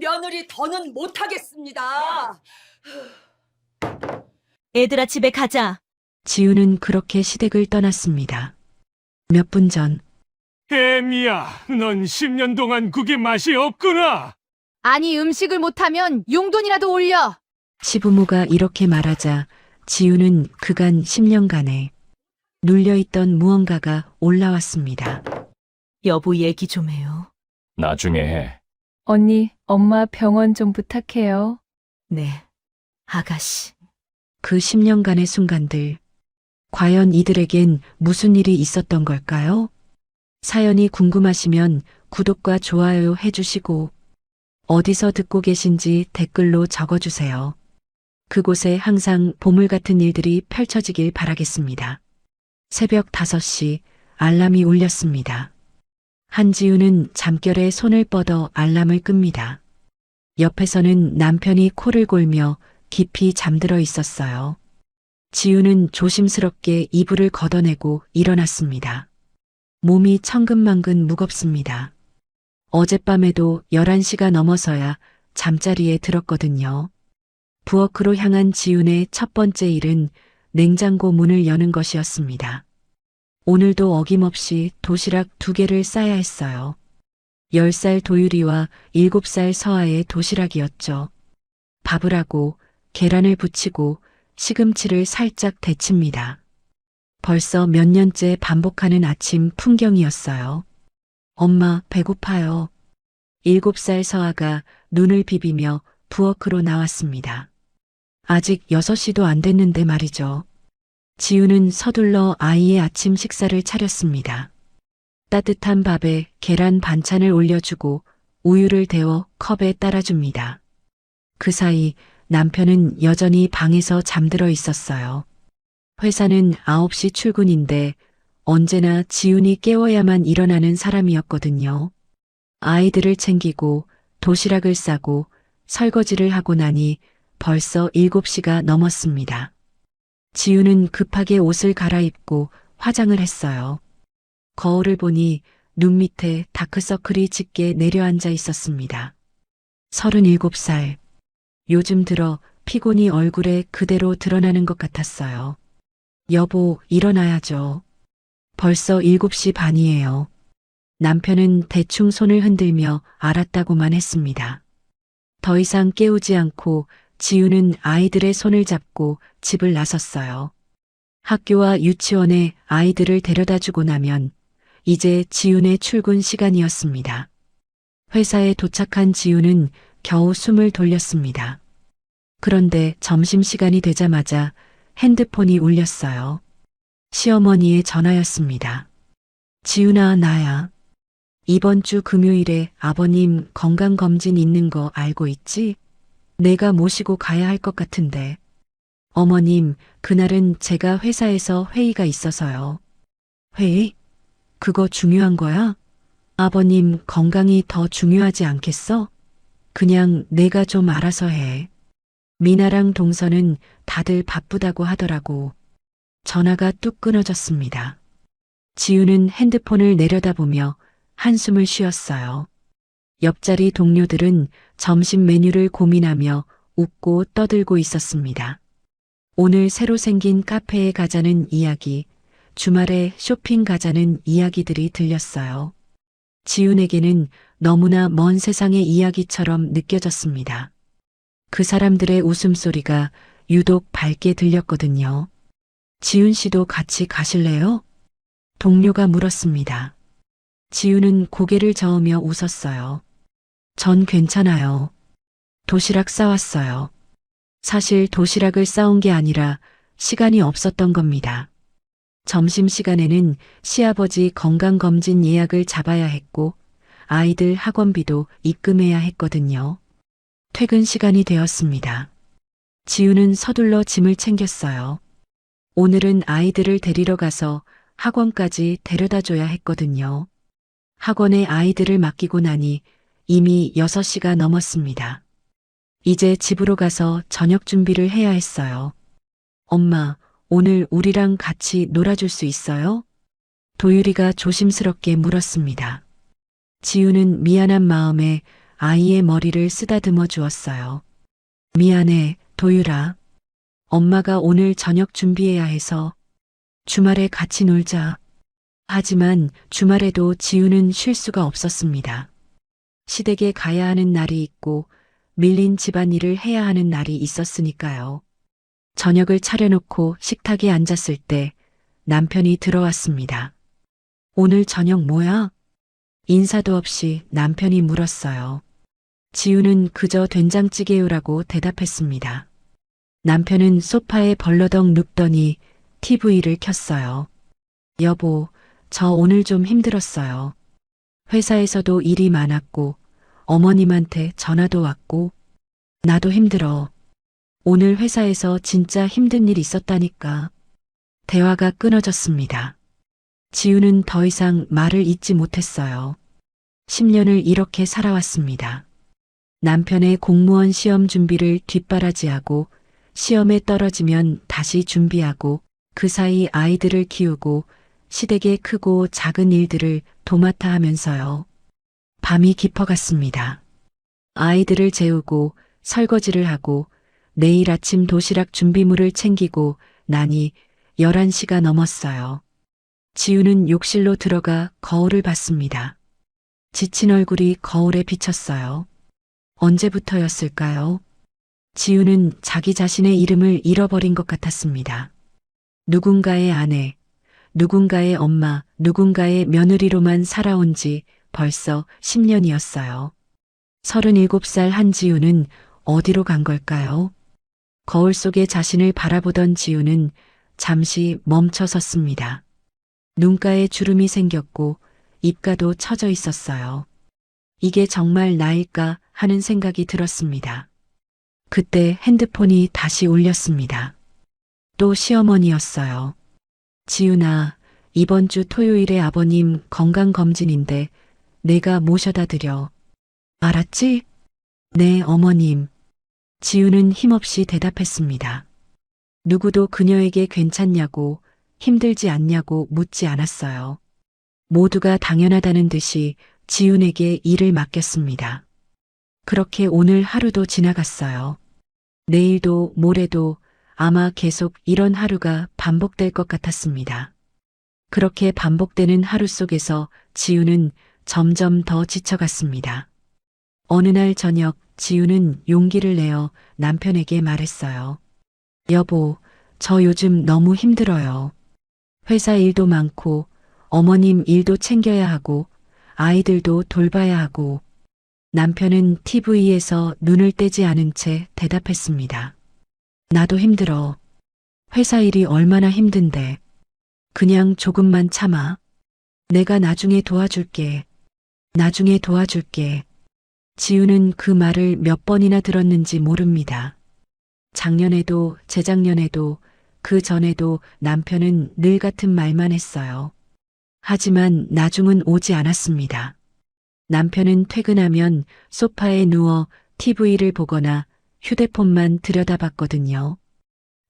며느리 더는 못하겠습니다. 애들아, 집에 가자. 지우는 그렇게 시댁을 떠났습니다. 몇 분 전, 애미야, 넌 10년 동안 국에 맛이 없구나. 아니, 음식을 못하면 용돈이라도 올려. 시부모가 이렇게 말하자 지우는 그간 10년간에 눌려있던 무언가가 올라왔습니다. 여보, 얘기 좀 해요. 나중에 해. 언니, 엄마 병원 좀 부탁해요. 네, 아가씨. 그 10년간의 순간들, 과연 이들에겐 무슨 일이 있었던 걸까요? 사연이 궁금하시면 구독과 좋아요 해주시고 어디서 듣고 계신지 댓글로 적어주세요. 그곳에 항상 보물 같은 일들이 펼쳐지길 바라겠습니다. 새벽 5시 알람이 울렸습니다. 한지우는 잠결에 손을 뻗어 알람을 끕니다. 옆에서는 남편이 코를 골며 깊이 잠들어 있었어요. 지우는 조심스럽게 이불을 걷어내고 일어났습니다. 몸이 천근만근 무겁습니다. 어젯밤에도 11시가 넘어서야 잠자리에 들었거든요. 부엌으로 향한 지훈의 첫 번째 일은 냉장고 문을 여는 것이었습니다. 오늘도 어김없이 도시락 2개를 싸야 했어요. 10살 도유리와 7살 서아의 도시락이었죠. 밥을 하고 계란을 부치고 시금치를 살짝 데칩니다. 벌써 몇 년째 반복하는 아침 풍경이었어요. 엄마, 배고파요. 7살 서아가 눈을 비비며 부엌으로 나왔습니다. 아직 6시도 안 됐는데 말이죠. 지우는 서둘러 아이의 아침 식사를 차렸습니다. 따뜻한 밥에 계란 반찬을 올려주고 우유를 데워 컵에 따라줍니다. 그 사이 남편은 여전히 방에서 잠들어 있었어요. 회사는 9시 출근인데 언제나 지훈이 깨워야만 일어나는 사람이었거든요. 아이들을 챙기고 도시락을 싸고 설거지를 하고 나니 벌써 7시가 넘었습니다. 지훈은 급하게 옷을 갈아입고 화장을 했어요. 거울을 보니 눈 밑에 다크서클이 짙게 내려앉아 있었습니다. 37살. 요즘 들어 피곤이 얼굴에 그대로 드러나는 것 같았어요. 여보, 일어나야죠. 벌써 7시 반이에요. 남편은 대충 손을 흔들며 알았다고만 했습니다. 더 이상 깨우지 않고 지우는 아이들의 손을 잡고 집을 나섰어요. 학교와 유치원에 아이들을 데려다 주고 나면 이제 지훈의 출근 시간이었습니다. 회사에 도착한 지훈은 겨우 숨을 돌렸습니다. 그런데 점심시간이 되자마자 핸드폰이 울렸어요. 시어머니의 전화였습니다. 지훈아, 나야. 이번 주 금요일에 아버님 건강검진 있는 거 알고 있지? 내가 모시고 가야 할 것 같은데. 어머님, 그날은 제가 회사에서 회의가 있어서요. 회의? 그거 중요한 거야? 아버님 건강이 더 중요하지 않겠어? 그냥 내가 좀 알아서 해. 미나랑 동서는 다들 바쁘다고 하더라고. 전화가 뚝 끊어졌습니다. 지우는 핸드폰을 내려다보며 한숨을 쉬었어요. 옆자리 동료들은 점심 메뉴를 고민하며 웃고 떠들고 있었습니다. 오늘 새로 생긴 카페에 가자는 이야기, 주말에 쇼핑 가자는 이야기들이 들렸어요. 지훈에게는 너무나 먼 세상의 이야기처럼 느껴졌습니다. 그 사람들의 웃음소리가 유독 밝게 들렸거든요. 지훈 씨도 같이 가실래요? 동료가 물었습니다. 지훈은 고개를 저으며 웃었어요. 전 괜찮아요. 도시락 싸왔어요. 사실 도시락을 싸온 게 아니라 시간이 없었던 겁니다. 점심시간에는 시아버지 건강검진 예약을 잡아야 했고 아이들 학원비도 입금해야 했거든요. 퇴근 시간이 되었습니다. 지우는 서둘러 짐을 챙겼어요. 오늘은 아이들을 데리러 가서 학원까지 데려다 줘야 했거든요. 학원에 아이들을 맡기고 나니 이미 6시가 넘었습니다. 이제 집으로 가서 저녁 준비를 해야 했어요. 엄마, 오늘 우리랑 같이 놀아줄 수 있어요? 도유리가 조심스럽게 물었습니다. 지우는 미안한 마음에 아이의 머리를 쓰다듬어 주었어요. 미안해, 도유라. 엄마가 오늘 저녁 준비해야 해서 주말에 같이 놀자. 하지만 주말에도 지우는 쉴 수가 없었습니다. 시댁에 가야 하는 날이 있고 밀린 집안일을 해야 하는 날이 있었으니까요. 저녁을 차려놓고 식탁에 앉았을 때 남편이 들어왔습니다. 오늘 저녁 뭐야? 인사도 없이 남편이 물었어요. 지우는 그저 된장찌개요라고 대답했습니다. 남편은 소파에 벌러덩 눕더니 TV를 켰어요. 여보, 저 오늘 좀 힘들었어요. 회사에서도 일이 많았고 어머님한테 전화도 왔고 나도 힘들어. 오늘 회사에서 진짜 힘든 일 있었다니까. 대화가 끊어졌습니다. 지우는 더 이상 말을 잇지 못했어요. 10년을 이렇게 살아왔습니다. 남편의 공무원 시험 준비를 뒷바라지하고 시험에 떨어지면 다시 준비하고 그 사이 아이들을 키우고 시댁의 크고 작은 일들을 도맡아 하면서요. 밤이 깊어갔습니다. 아이들을 재우고 설거지를 하고 내일 아침 도시락 준비물을 챙기고 나니 11시가 넘었어요. 지우는 욕실로 들어가 거울을 봤습니다. 지친 얼굴이 거울에 비쳤어요. 언제부터였을까요? 지우는 자기 자신의 이름을 잃어버린 것 같았습니다. 누군가의 아내, 누군가의 엄마, 누군가의 며느리로만 살아온 지 벌써 10년이었어요. 37살 한지우는 어디로 간 걸까요? 거울 속에 자신을 바라보던 지우는 잠시 멈춰 섰습니다. 눈가에 주름이 생겼고 입가도 처져 있었어요. 이게 정말 나일까 하는 생각이 들었습니다. 그때 핸드폰이 다시 울렸습니다. 또 시어머니였어요. 지훈아, 이번 주 토요일에 아버님 건강검진인데 내가 모셔다 드려. 알았지? 네, 어머님. 지훈은 힘없이 대답했습니다. 누구도 그녀에게 괜찮냐고, 힘들지 않냐고 묻지 않았어요. 모두가 당연하다는 듯이 지훈에게 일을 맡겼습니다. 그렇게 오늘 하루도 지나갔어요. 내일도 모레도 아마 계속 이런 하루가 반복될 것 같았습니다. 그렇게 반복되는 하루 속에서 지우는 점점 더 지쳐갔습니다. 어느 날 저녁 지우는 용기를 내어 남편에게 말했어요. 여보, 저 요즘 너무 힘들어요. 회사 일도 많고 어머님 일도 챙겨야 하고 아이들도 돌봐야 하고. 남편은 TV에서 눈을 떼지 않은 채 대답했습니다. 나도 힘들어. 회사 일이 얼마나 힘든데. 그냥 조금만 참아. 내가 나중에 도와줄게. 나중에 도와줄게. 지우는 그 말을 몇 번이나 들었는지 모릅니다. 작년에도 재작년에도 그 전에도 남편은 늘 같은 말만 했어요. 하지만 나중은 오지 않았습니다. 남편은 퇴근하면 소파에 누워 TV를 보거나 휴대폰만 들여다봤거든요.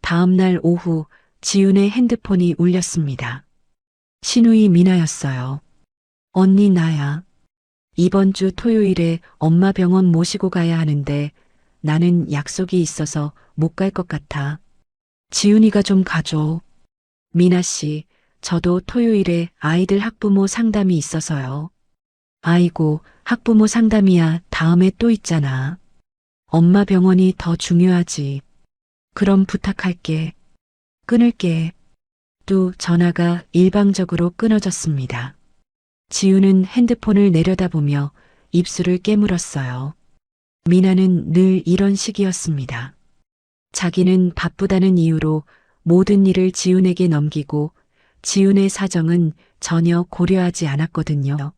다음 날 오후 지훈의 핸드폰이 울렸습니다. 신우이 미나였어요. 언니 나야. 이번 주 토요일에 엄마 병원 모시고 가야 하는데 나는 약속이 있어서 못 갈 것 같아. 지훈이가 좀 가줘. 미나 씨, 저도 토요일에 아이들 학부모 상담이 있어서요. 아이고, 학부모 상담이야 다음에 또 있잖아. 엄마 병원이 더 중요하지. 그럼 부탁할게. 끊을게. 또 전화가 일방적으로 끊어졌습니다. 지우는 핸드폰을 내려다보며 입술을 깨물었어요. 미나는 늘 이런 식이었습니다. 자기는 바쁘다는 이유로 모든 일을 지훈에게 넘기고 지훈의 사정은 전혀 고려하지 않았거든요.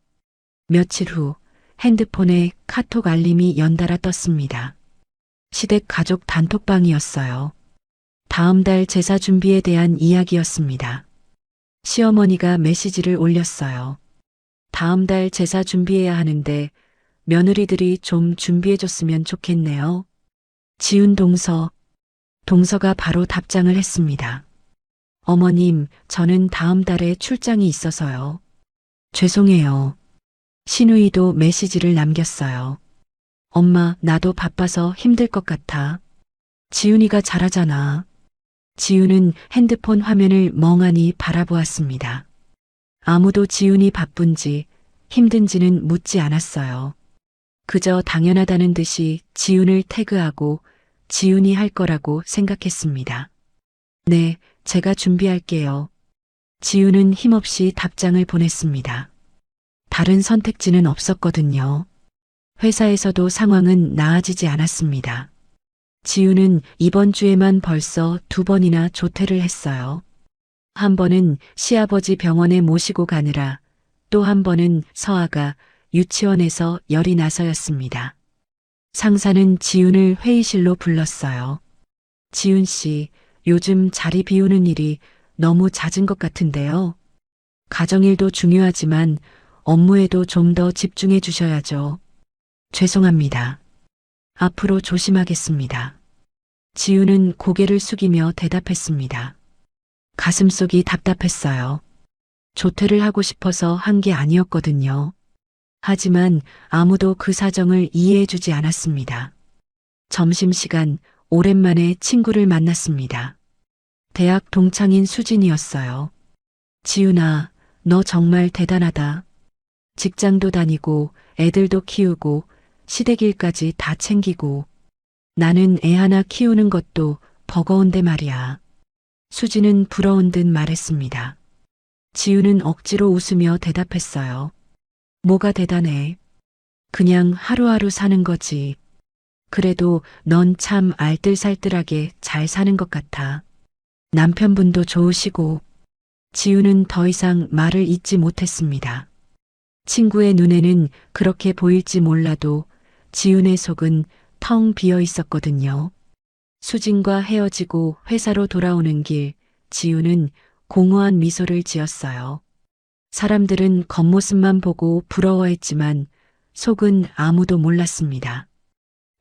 며칠 후 핸드폰에 카톡 알림이 연달아 떴습니다. 시댁 가족 단톡방이었어요. 다음 달 제사 준비에 대한 이야기였습니다. 시어머니가 메시지를 올렸어요. 다음 달 제사 준비해야 하는데 며느리들이 좀 준비해줬으면 좋겠네요. 지훈 동서가 바로 답장을 했습니다. 어머님, 저는 다음 달에 출장이 있어서요. 죄송해요. 신우이도 메시지를 남겼어요. 엄마, 나도 바빠서 힘들 것 같아. 지훈이가 잘하잖아. 지훈은 핸드폰 화면을 멍하니 바라보았습니다. 아무도 지훈이 바쁜지 힘든지는 묻지 않았어요. 그저 당연하다는 듯이 지훈을 태그하고 지훈이 할 거라고 생각했습니다. 네, 제가 준비할게요. 지훈은 힘없이 답장을 보냈습니다. 다른 선택지는 없었거든요. 회사에서도 상황은 나아지지 않았습니다. 지훈은 이번 주에만 벌써 2번이나 조퇴를 했어요. 한 번은 시아버지 병원에 모시고 가느라, 또 한 번은 서아가 유치원에서 열이 나서였습니다. 상사는 지훈을 회의실로 불렀어요. 지훈 씨, 요즘 자리 비우는 일이 너무 잦은 것 같은데요. 가정일도 중요하지만 업무에도 좀 더 집중해 주셔야죠. 죄송합니다. 앞으로 조심하겠습니다. 지훈은 고개를 숙이며 대답했습니다. 가슴속이 답답했어요. 조퇴를 하고 싶어서 한 게 아니었거든요. 하지만 아무도 그 사정을 이해해 주지 않았습니다. 점심시간 오랜만에 친구를 만났습니다. 대학 동창인 수진이었어요. 지훈아, 너 정말 대단하다. 직장도 다니고 애들도 키우고 시댁일까지 다 챙기고 나는 애 하나 키우는 것도 버거운데 말이야. 수지는 부러운 듯 말했습니다. 지훈은 억지로 웃으며 대답했어요. 뭐가 대단해. 그냥 하루하루 사는 거지. 그래도 넌 참 알뜰살뜰하게 잘 사는 것 같아. 남편분도 좋으시고. 지훈은 더 이상 말을 잇지 못했습니다. 친구의 눈에는 그렇게 보일지 몰라도 지훈의 속은 텅 비어 있었거든요. 수진과 헤어지고 회사로 돌아오는 길, 지훈은 공허한 미소를 지었어요. 사람들은 겉모습만 보고 부러워했지만 속은 아무도 몰랐습니다.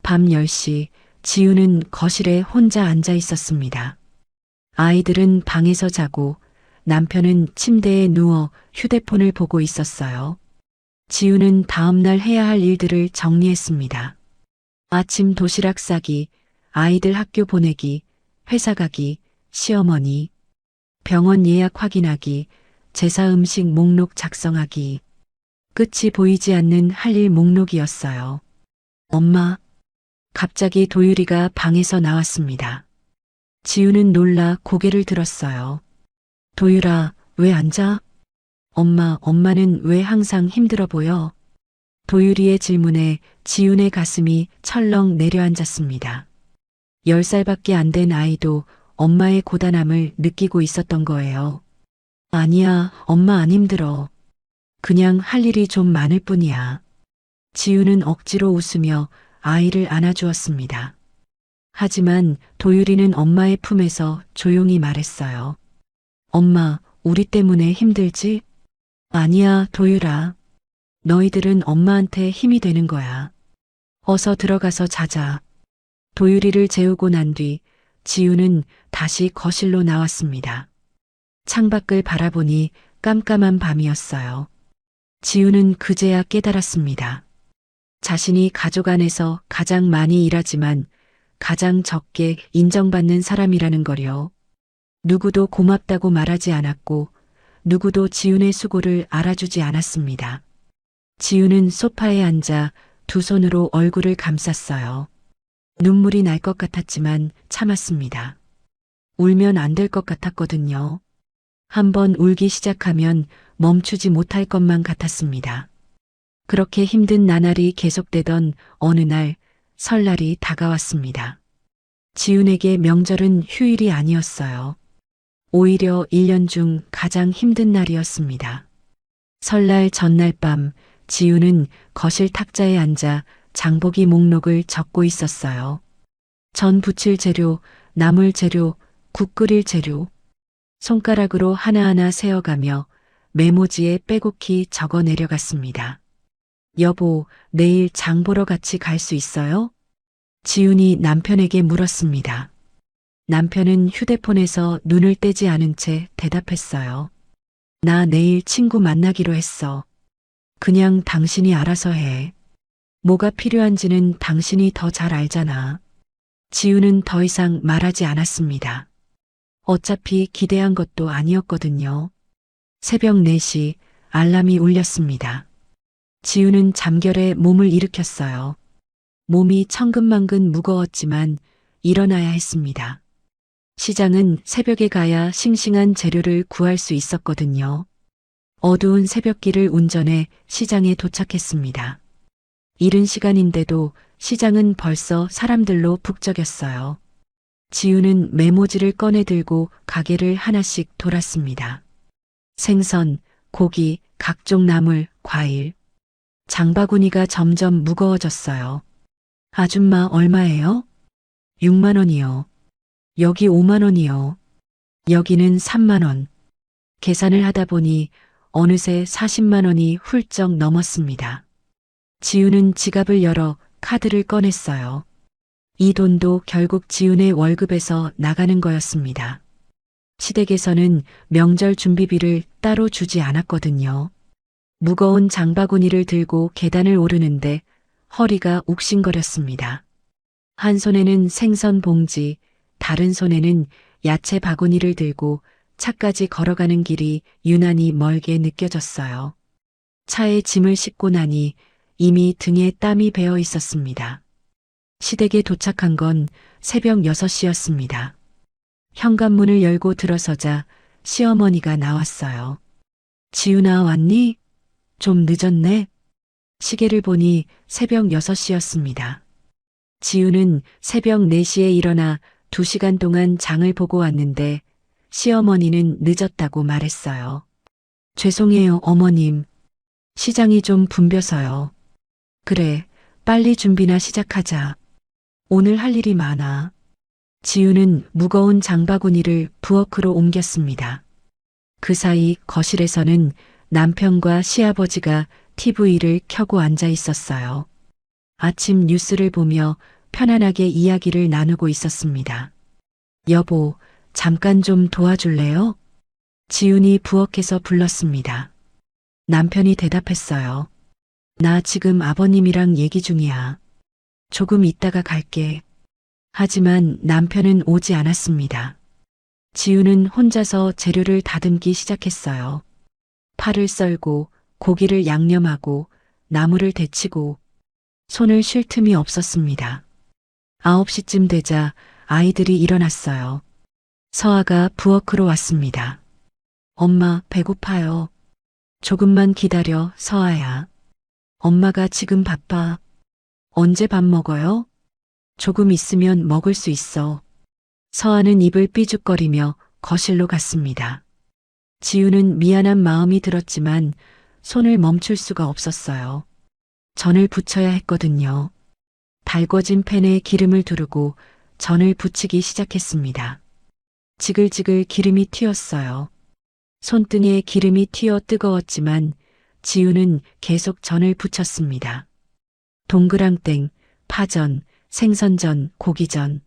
밤 10시, 지훈은 거실에 혼자 앉아 있었습니다. 아이들은 방에서 자고 남편은 침대에 누워 휴대폰을 보고 있었어요. 지훈은 다음날 해야 할 일들을 정리했습니다. 아침 도시락 싸기, 아이들 학교 보내기, 회사 가기, 시어머니, 병원 예약 확인하기, 제사 음식 목록 작성하기. 끝이 보이지 않는 할 일 목록이었어요. 엄마. 갑자기 도유리가 방에서 나왔습니다. 지훈은 놀라 고개를 들었어요. 도유라, 왜 앉아? 엄마는 왜 항상 힘들어 보여? 도유리의 질문에 지훈의 가슴이 철렁 내려앉았습니다. 10살밖에 안 된 아이도 엄마의 고단함을 느끼고 있었던 거예요. 아니야, 엄마 안 힘들어. 그냥 할 일이 좀 많을 뿐이야. 지훈은 억지로 웃으며 아이를 안아주었습니다. 하지만 도유리는 엄마의 품에서 조용히 말했어요. 엄마, 우리 때문에 힘들지? 아니야, 도유라. 너희들은 엄마한테 힘이 되는 거야. 어서 들어가서 자자. 도유리를 재우고 난 뒤 지훈은 다시 거실로 나왔습니다. 창밖을 바라보니 깜깜한 밤이었어요. 지훈은 그제야 깨달았습니다. 자신이 가족 안에서 가장 많이 일하지만 가장 적게 인정받는 사람이라는 걸요. 누구도 고맙다고 말하지 않았고 누구도 지훈의 수고를 알아주지 않았습니다. 지훈은 소파에 앉아 두 손으로 얼굴을 감쌌어요. 눈물이 날 것 같았지만 참았습니다. 울면 안 될 것 같았거든요. 한번 울기 시작하면 멈추지 못할 것만 같았습니다. 그렇게 힘든 나날이 계속되던 어느 날 설날이 다가왔습니다. 지훈에게 명절은 휴일이 아니었어요. 오히려 1년 중 가장 힘든 날이었습니다. 설날 전날 밤 지훈은 거실 탁자에 앉아 장보기 목록을 적고 있었어요. 전 부칠 재료, 나물 재료, 국 끓일 재료. 손가락으로 하나하나 세어가며 메모지에 빼곡히 적어 내려갔습니다. 여보, 내일 장 보러 같이 갈 수 있어요? 지훈이 남편에게 물었습니다. 남편은 휴대폰에서 눈을 떼지 않은 채 대답했어요. 나 내일 친구 만나기로 했어. 그냥 당신이 알아서 해. 뭐가 필요한지는 당신이 더 잘 알잖아. 지우는 더 이상 말하지 않았습니다. 어차피 기대한 것도 아니었거든요. 새벽 4시 알람이 울렸습니다. 지우는 잠결에 몸을 일으켰어요. 몸이 천근만근 무거웠지만 일어나야 했습니다. 시장은 새벽에 가야 싱싱한 재료를 구할 수 있었거든요. 어두운 새벽길을 운전해 시장에 도착했습니다. 이른 시간인데도 시장은 벌써 사람들로 북적였어요. 지우는 메모지를 꺼내 들고 가게를 하나씩 돌았습니다. 생선, 고기, 각종 나물, 과일. 장바구니가 점점 무거워졌어요. 아줌마 얼마예요? 6만 원이요. 여기 5만 원이요. 여기는 3만 원. 계산을 하다 보니 어느새 40만 원이 훌쩍 넘었습니다. 지우는 지갑을 열어 카드를 꺼냈어요. 이 돈도 결국 지훈의 월급에서 나가는 거였습니다. 시댁에서는 명절 준비비를 따로 주지 않았거든요. 무거운 장바구니를 들고 계단을 오르는데 허리가 욱신거렸습니다. 한 손에는 생선 봉지, 다른 손에는 야채 바구니를 들고 차까지 걸어가는 길이 유난히 멀게 느껴졌어요. 차에 짐을 싣고 나니 이미 등에 땀이 배어 있었습니다. 시댁에 도착한 건 새벽 6시였습니다. 현관문을 열고 들어서자 시어머니가 나왔어요. 지훈아 왔니? 좀 늦었네. 시계를 보니 새벽 6시였습니다. 지훈은 새벽 4시에 일어나 2시간 동안 장을 보고 왔는데 시어머니는 늦었다고 말했어요. 죄송해요, 어머님. 시장이 좀 붐벼서요. 그래, 빨리 준비나 시작하자. 오늘 할 일이 많아. 지우는 무거운 장바구니를 부엌으로 옮겼습니다. 그 사이 거실에서는 남편과 시아버지가 TV를 켜고 앉아 있었어요. 아침 뉴스를 보며 편안하게 이야기를 나누고 있었습니다. 여보, 잠깐 좀 도와줄래요? 지훈이 부엌에서 불렀습니다. 남편이 대답했어요. 나 지금 아버님이랑 얘기 중이야. 조금 있다가 갈게. 하지만 남편은 오지 않았습니다. 지훈은 혼자서 재료를 다듬기 시작했어요. 파를 썰고 고기를 양념하고 나물을 데치고 손을 쉴 틈이 없었습니다. 9시쯤 되자 아이들이 일어났어요. 서아가 부엌으로 왔습니다. 엄마, 배고파요. 조금만 기다려, 서아야. 엄마가 지금 바빠. 언제 밥 먹어요? 조금 있으면 먹을 수 있어. 서아는 입을 삐죽거리며 거실로 갔습니다. 지우는 미안한 마음이 들었지만 손을 멈출 수가 없었어요. 전을 부쳐야 했거든요. 달궈진 팬에 기름을 두르고 전을 부치기 시작했습니다. 지글지글 기름이 튀었어요. 손등에 기름이 튀어 뜨거웠지만 지우는 계속 전을 부쳤습니다. 동그랑땡, 파전, 생선전, 고기전.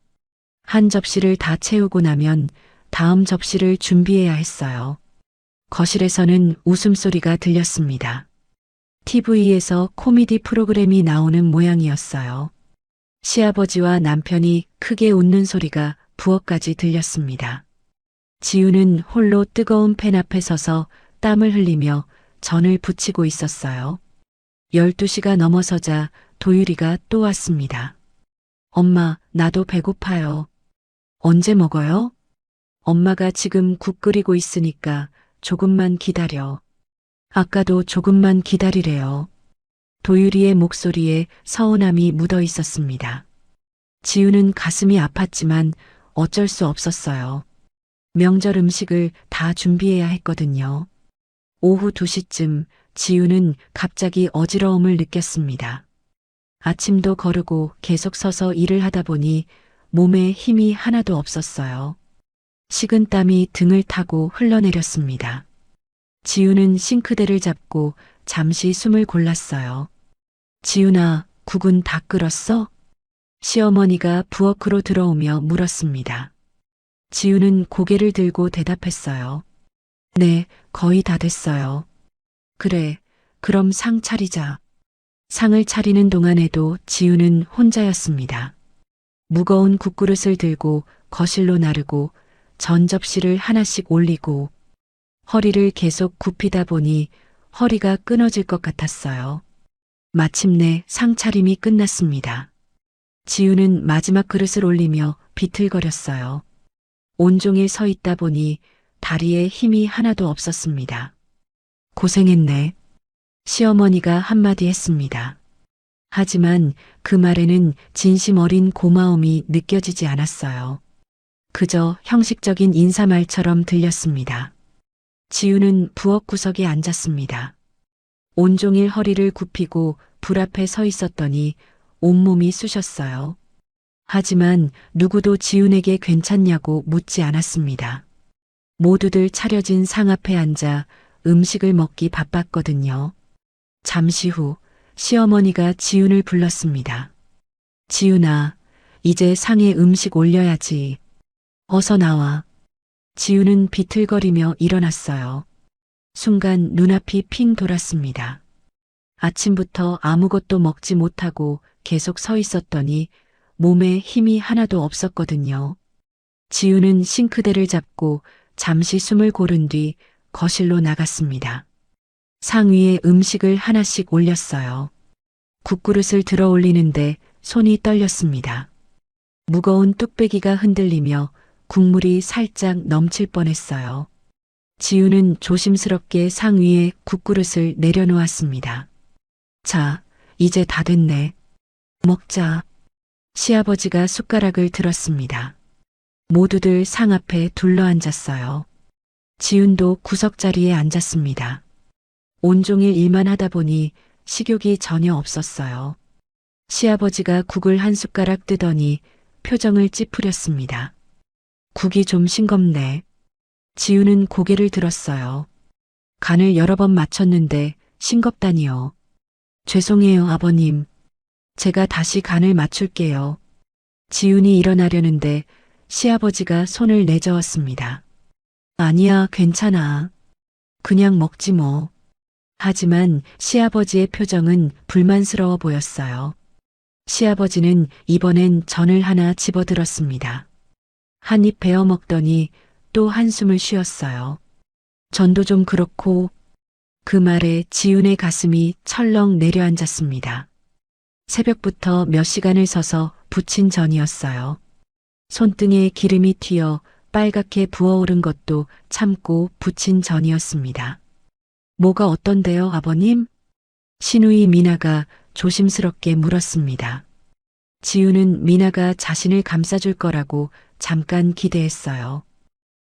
한 접시를 다 채우고 나면 다음 접시를 준비해야 했어요. 거실에서는 웃음소리가 들렸습니다. TV에서 코미디 프로그램이 나오는 모양이었어요. 시아버지와 남편이 크게 웃는 소리가 부엌까지 들렸습니다. 지우는 홀로 뜨거운 팬 앞에 서서 땀을 흘리며 전을 부치고 있었어요. 12시가 넘어서자 도유리가 또 왔습니다. 엄마, 나도 배고파요. 언제 먹어요? 엄마가 지금 국 끓이고 있으니까 조금만 기다려. 아까도 조금만 기다리래요. 도유리의 목소리에 서운함이 묻어 있었습니다. 지우는 가슴이 아팠지만 어쩔 수 없었어요. 명절 음식을 다 준비해야 했거든요. 오후 2시쯤 지우는 갑자기 어지러움을 느꼈습니다. 아침도 거르고 계속 서서 일을 하다 보니 몸에 힘이 하나도 없었어요. 식은 땀이 등을 타고 흘러내렸습니다. 지우는 싱크대를 잡고 잠시 숨을 골랐어요. 지훈아, 국은 다 끓었어? 시어머니가 부엌으로 들어오며 물었습니다. 지우는 고개를 들고 대답했어요. 네, 거의 다 됐어요. 그래, 그럼 상 차리자. 상을 차리는 동안에도 지우는 혼자였습니다. 무거운 국그릇을 들고 거실로 나르고 전 접시를 하나씩 올리고 허리를 계속 굽히다 보니 허리가 끊어질 것 같았어요. 마침내 상차림이 끝났습니다. 지우는 마지막 그릇을 올리며 비틀거렸어요. 온종일 서 있다 보니 다리에 힘이 하나도 없었습니다. 고생했네. 시어머니가 한마디 했습니다. 하지만 그 말에는 진심 어린 고마움이 느껴지지 않았어요. 그저 형식적인 인사말처럼 들렸습니다. 지우는 부엌 구석에 앉았습니다. 온종일 허리를 굽히고 불 앞에 서 있었더니 온몸이 쑤셨어요. 하지만 누구도 지훈에게 괜찮냐고 묻지 않았습니다. 모두들 차려진 상 앞에 앉아 음식을 먹기 바빴거든요. 잠시 후 시어머니가 지훈을 불렀습니다. 지훈아, 이제 상에 음식 올려야지. 어서 나와. 지훈은 비틀거리며 일어났어요. 순간 눈앞이 핑 돌았습니다. 아침부터 아무것도 먹지 못하고 계속 서 있었더니 몸에 힘이 하나도 없었거든요. 지훈은 싱크대를 잡고 잠시 숨을 고른 뒤 거실로 나갔습니다. 상 위에 음식을 하나씩 올렸어요. 국그릇을 들어 올리는데 손이 떨렸습니다. 무거운 뚝배기가 흔들리며 국물이 살짝 넘칠 뻔했어요. 지우는 조심스럽게 상 위에 국그릇을 내려놓았습니다. 자, 이제 다 됐네. 먹자. 시아버지가 숟가락을 들었습니다. 모두들 상 앞에 둘러앉았어요. 지훈도 구석자리에 앉았습니다. 온종일 일만 하다 보니 식욕이 전혀 없었어요. 시아버지가 국을 한 숟가락 뜨더니 표정을 찌푸렸습니다. 국이 좀 싱겁네. 지우는 고개를 들었어요. 간을 여러 번 맞췄는데 싱겁다니요. 죄송해요, 아버님. 제가 다시 간을 맞출게요. 지훈이 일어나려는데 시아버지가 손을 내저었습니다. 아니야, 괜찮아. 그냥 먹지 뭐. 하지만 시아버지의 표정은 불만스러워 보였어요. 시아버지는 이번엔 전을 하나 집어들었습니다. 한 입 베어 먹더니 또 한숨을 쉬었어요. 전도 좀 그렇고. 그 말에 지훈의 가슴이 철렁 내려앉았습니다. 새벽부터 몇 시간을 서서 부친 전이었어요. 손등에 기름이 튀어 빨갛게 부어오른 것도 참고 부친 전이었습니다. 뭐가 어떤데요, 아버님? 시누이 미나가 조심스럽게 물었습니다. 지우는 미나가 자신을 감싸줄 거라고 잠깐 기대했어요.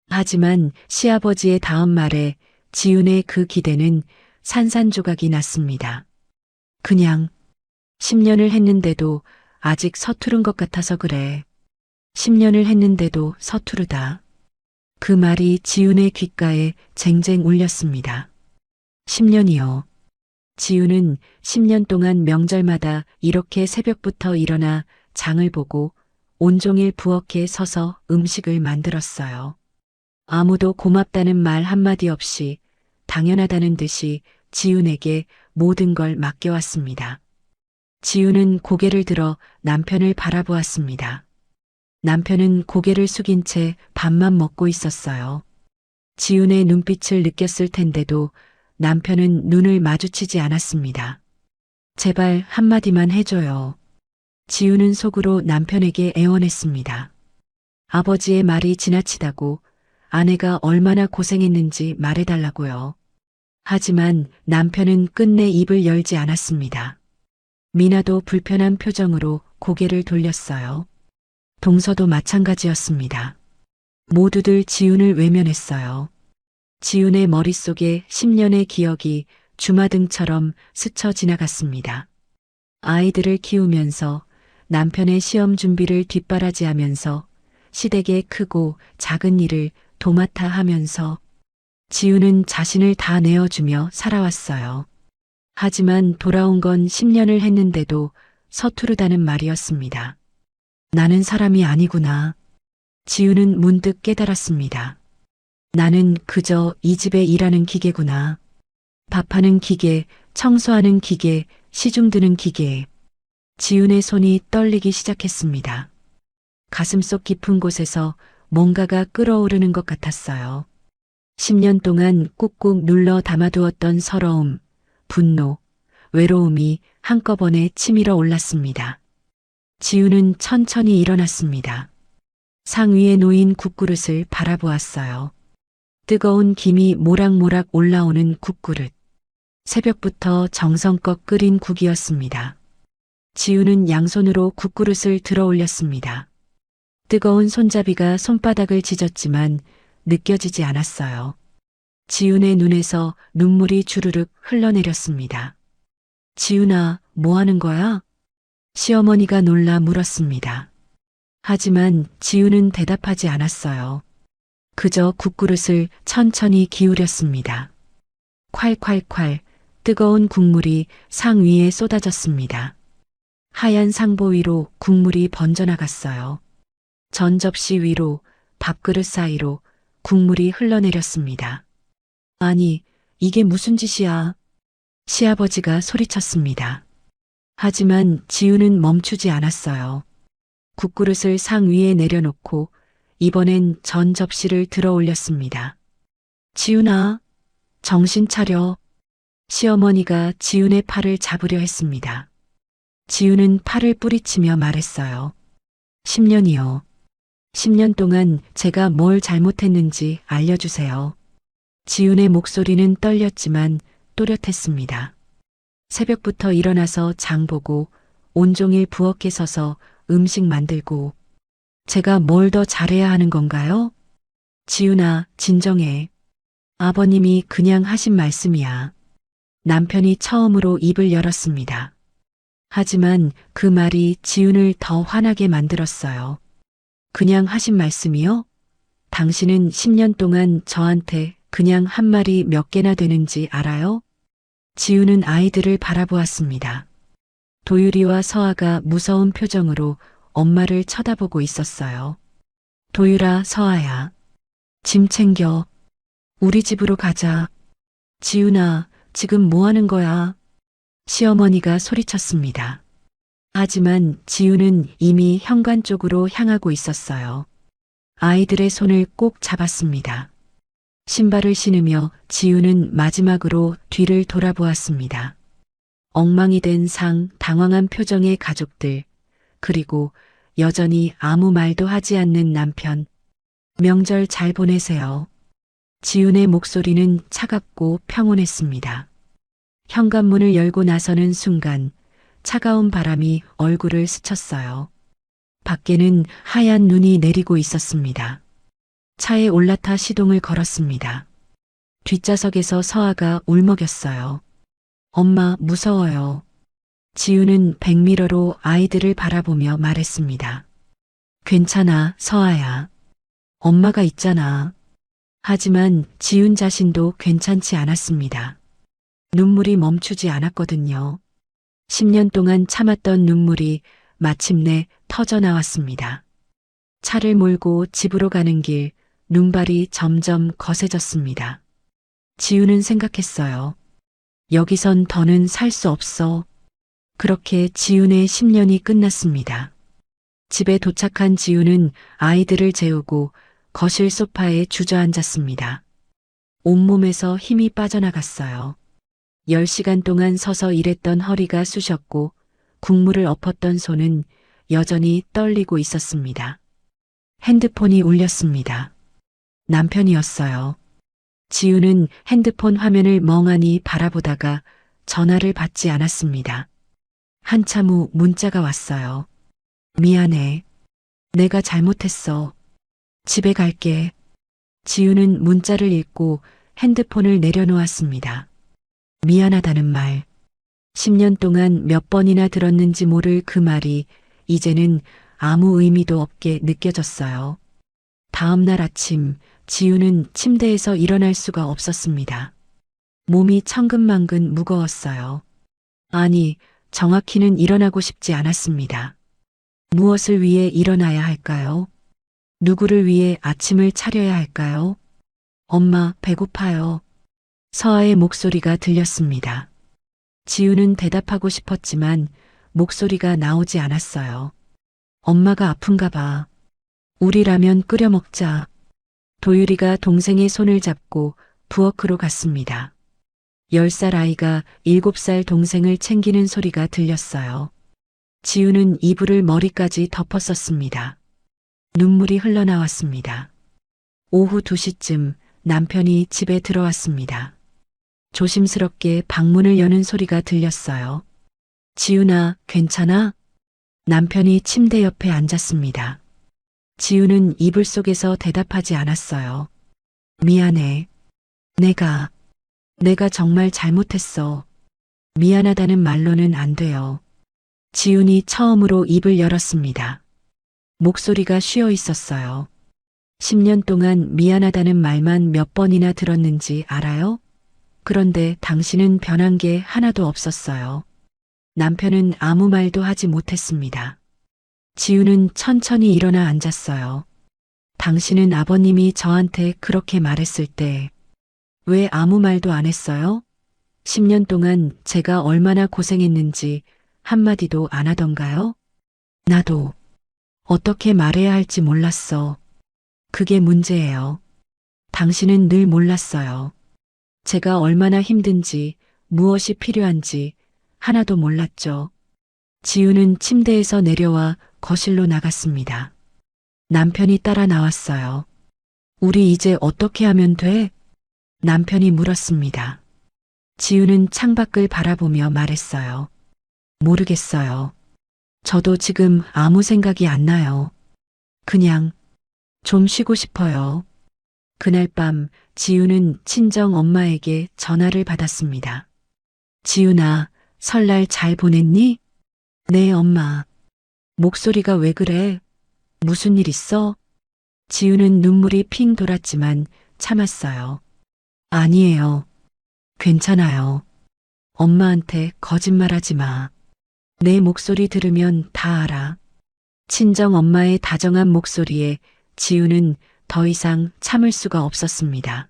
하지만 시아버지의 다음 말에 지훈의 그 기대는 산산조각이 났습니다. 그냥 10년을 했는데도 아직 서투른 것 같아서 그래. 10년을 했는데도 서투르다. 그 말이 지훈의 귓가에 쟁쟁 울렸습니다. 10년이요. 지훈은 10년 동안 명절마다 이렇게 새벽부터 일어나 장을 보고 온종일 부엌에 서서 음식을 만들었어요. 아무도 고맙다는 말 한마디 없이 당연하다는 듯이 지훈에게 모든 걸 맡겨왔습니다. 지훈은 고개를 들어 남편을 바라보았습니다. 남편은 고개를 숙인 채 밥만 먹고 있었어요. 지훈의 눈빛을 느꼈을 텐데도 남편은 눈을 마주치지 않았습니다. 제발 한마디만 해줘요. 지훈은 속으로 남편에게 애원했습니다. 아버지의 말이 지나치다고 아내가 얼마나 고생했는지 말해달라고요. 하지만 남편은 끝내 입을 열지 않았습니다. 미나도 불편한 표정으로 고개를 돌렸어요. 동서도 마찬가지였습니다. 모두들 지훈을 외면했어요. 지훈의 머릿속에 10년의 기억이 주마등처럼 스쳐 지나갔습니다. 아이들을 키우면서 남편의 시험 준비를 뒷바라지하면서 시댁의 크고 작은 일을 도맡아 하면서 지훈은 자신을 다 내어주며 살아왔어요. 하지만 돌아온 건 10년을 했는데도 서투르다는 말이었습니다. 나는 사람이 아니구나. 지훈은 문득 깨달았습니다. 나는 그저 이 집에 일하는 기계구나. 밥하는 기계, 청소하는 기계, 시중 드는 기계에 지훈의 손이 떨리기 시작했습니다. 가슴속 깊은 곳에서 뭔가가 끓어오르는 것 같았어요. 10년 동안 꾹꾹 눌러 담아두었던 서러움, 분노, 외로움이 한꺼번에 치밀어 올랐습니다. 지훈은 천천히 일어났습니다. 상 위에 놓인 국그릇을 바라보았어요. 뜨거운 김이 모락모락 올라오는 국그릇. 새벽부터 정성껏 끓인 국이었습니다. 지훈은 양손으로 국그릇을 들어 올렸습니다. 뜨거운 손잡이가 손바닥을 찢었지만 느껴지지 않았어요. 지훈의 눈에서 눈물이 주르륵 흘러내렸습니다. 지훈아, 뭐 하는 거야? 시어머니가 놀라 물었습니다. 하지만 지훈은 대답하지 않았어요. 그저 국그릇을 천천히 기울였습니다. 콸콸콸 뜨거운 국물이 상 위에 쏟아졌습니다. 하얀 상보 위로 국물이 번져나갔어요. 전 접시 위로 밥그릇 사이로 국물이 흘러내렸습니다. 아니, 이게 무슨 짓이야? 시아버지가 소리쳤습니다. 하지만 지훈은 멈추지 않았어요. 국그릇을 상 위에 내려놓고 이번엔 전 접시를 들어 올렸습니다. 지훈아, 정신 차려. 시어머니가 지훈의 팔을 잡으려 했습니다. 지훈은 팔을 뿌리치며 말했어요. 10년이요. 10년 동안 제가 뭘 잘못했는지 알려주세요. 지훈의 목소리는 떨렸지만 또렷했습니다. 새벽부터 일어나서 장 보고 온종일 부엌에 서서 음식 만들고 제가 뭘 더 잘해야 하는 건가요? 지훈아, 진정해. 아버님이 그냥 하신 말씀이야. 남편이 처음으로 입을 열었습니다. 하지만 그 말이 지훈을 더 화나게 만들었어요. 그냥 하신 말씀이요? 당신은 10년 동안 저한테 그냥 한 말이 몇 개나 되는지 알아요? 지훈은 아이들을 바라보았습니다. 도유리와 서아가 무서운 표정으로 엄마를 쳐다보고 있었어요. 도유라, 서아야. 짐 챙겨. 우리 집으로 가자. 지훈아, 지금 뭐 하는 거야? 시어머니가 소리쳤습니다. 하지만 지훈은 이미 현관 쪽으로 향하고 있었어요. 아이들의 손을 꼭 잡았습니다. 신발을 신으며 지훈은 마지막으로 뒤를 돌아보았습니다. 엉망이 된 상, 당황한 표정의 가족들, 그리고 여전히 아무 말도 하지 않는 남편. 명절 잘 보내세요. 지훈의 목소리는 차갑고 평온했습니다. 현관문을 열고 나서는 순간 차가운 바람이 얼굴을 스쳤어요. 밖에는 하얀 눈이 내리고 있었습니다. 차에 올라타 시동을 걸었습니다. 뒷좌석에서 서아가 울먹였어요. 엄마, 무서워요. 지훈은 백미러로 아이들을 바라보며 말했습니다. 괜찮아, 서아야. 엄마가 있잖아. 하지만 지훈 자신도 괜찮지 않았습니다. 눈물이 멈추지 않았거든요. 10년 동안 참았던 눈물이 마침내 터져나왔습니다. 차를 몰고 집으로 가는 길, 눈발이 점점 거세졌습니다. 지훈은 생각했어요. 여기선 더는 살 수 없어. 그렇게 지훈의 10년이 끝났습니다. 집에 도착한 지훈은 아이들을 재우고 거실 소파에 주저앉았습니다. 온몸에서 힘이 빠져나갔어요. 10시간 동안 서서 일했던 허리가 쑤셨고 국물을 엎었던 손은 여전히 떨리고 있었습니다. 핸드폰이 울렸습니다. 남편이었어요. 지훈은 핸드폰 화면을 멍하니 바라보다가 전화를 받지 않았습니다. 한참 후 문자가 왔어요. 미안해. 내가 잘못했어. 집에 갈게. 지훈은 문자를 읽고 핸드폰을 내려놓았습니다. 미안하다는 말. 10년 동안 몇 번이나 들었는지 모를 그 말이 이제는 아무 의미도 없게 느껴졌어요. 다음 날 아침 지훈은 침대에서 일어날 수가 없었습니다. 몸이 천근만근 무거웠어요. 아니, 정확히는 일어나고 싶지 않았습니다. 무엇을 위해 일어나야 할까요? 누구를 위해 아침을 차려야 할까요? 엄마, 배고파요. 서아의 목소리가 들렸습니다. 지우는 대답하고 싶었지만 목소리가 나오지 않았어요. 엄마가 아픈가 봐. 우리 라면 끓여 먹자. 도유리가 동생의 손을 잡고 부엌으로 갔습니다. 10살 아이가 7살 동생을 챙기는 소리가 들렸어요. 지우는 이불을 머리까지 덮었었습니다. 눈물이 흘러나왔습니다. 오후 2시쯤 남편이 집에 들어왔습니다. 조심스럽게 방문을 여는 소리가 들렸어요. 지훈아, 괜찮아? 남편이 침대 옆에 앉았습니다. 지훈은 이불 속에서 대답하지 않았어요. 미안해. 내가 정말 잘못했어. 미안하다는 말로는 안 돼요. 지훈이 처음으로 입을 열었습니다. 목소리가 쉬어 있었어요. 10년 동안 미안하다는 말만 몇 번이나 들었는지 알아요? 그런데 당신은 변한 게 하나도 없었어요. 남편은 아무 말도 하지 못했습니다. 지우는 천천히 일어나 앉았어요. 당신은 아버님이 저한테 그렇게 말했을 때 왜 아무 말도 안 했어요? 10년 동안 제가 얼마나 고생했는지 한마디도 안 하던가요? 나도 어떻게 말해야 할지 몰랐어. 그게 문제예요. 당신은 늘 몰랐어요. 제가 얼마나 힘든지, 무엇이 필요한지 하나도 몰랐죠. 지우는 침대에서 내려와 거실로 나갔습니다. 남편이 따라 나왔어요. 우리 이제 어떻게 하면 돼? 남편이 물었습니다. 지우는 창밖을 바라보며 말했어요. 모르겠어요. 저도 지금 아무 생각이 안 나요. 그냥 좀 쉬고 싶어요. 그날 밤 지우는 친정 엄마에게 전화를 받았습니다. 지우나, 설날 잘 보냈니? 네, 엄마. 목소리가 왜 그래? 무슨 일 있어? 지우는 눈물이 핑 돌았지만 참았어요. 아니에요. 괜찮아요. 엄마한테 거짓말하지 마. 내 목소리 들으면 다 알아. 친정 엄마의 다정한 목소리에 지우는 더 이상 참을 수가 없었습니다.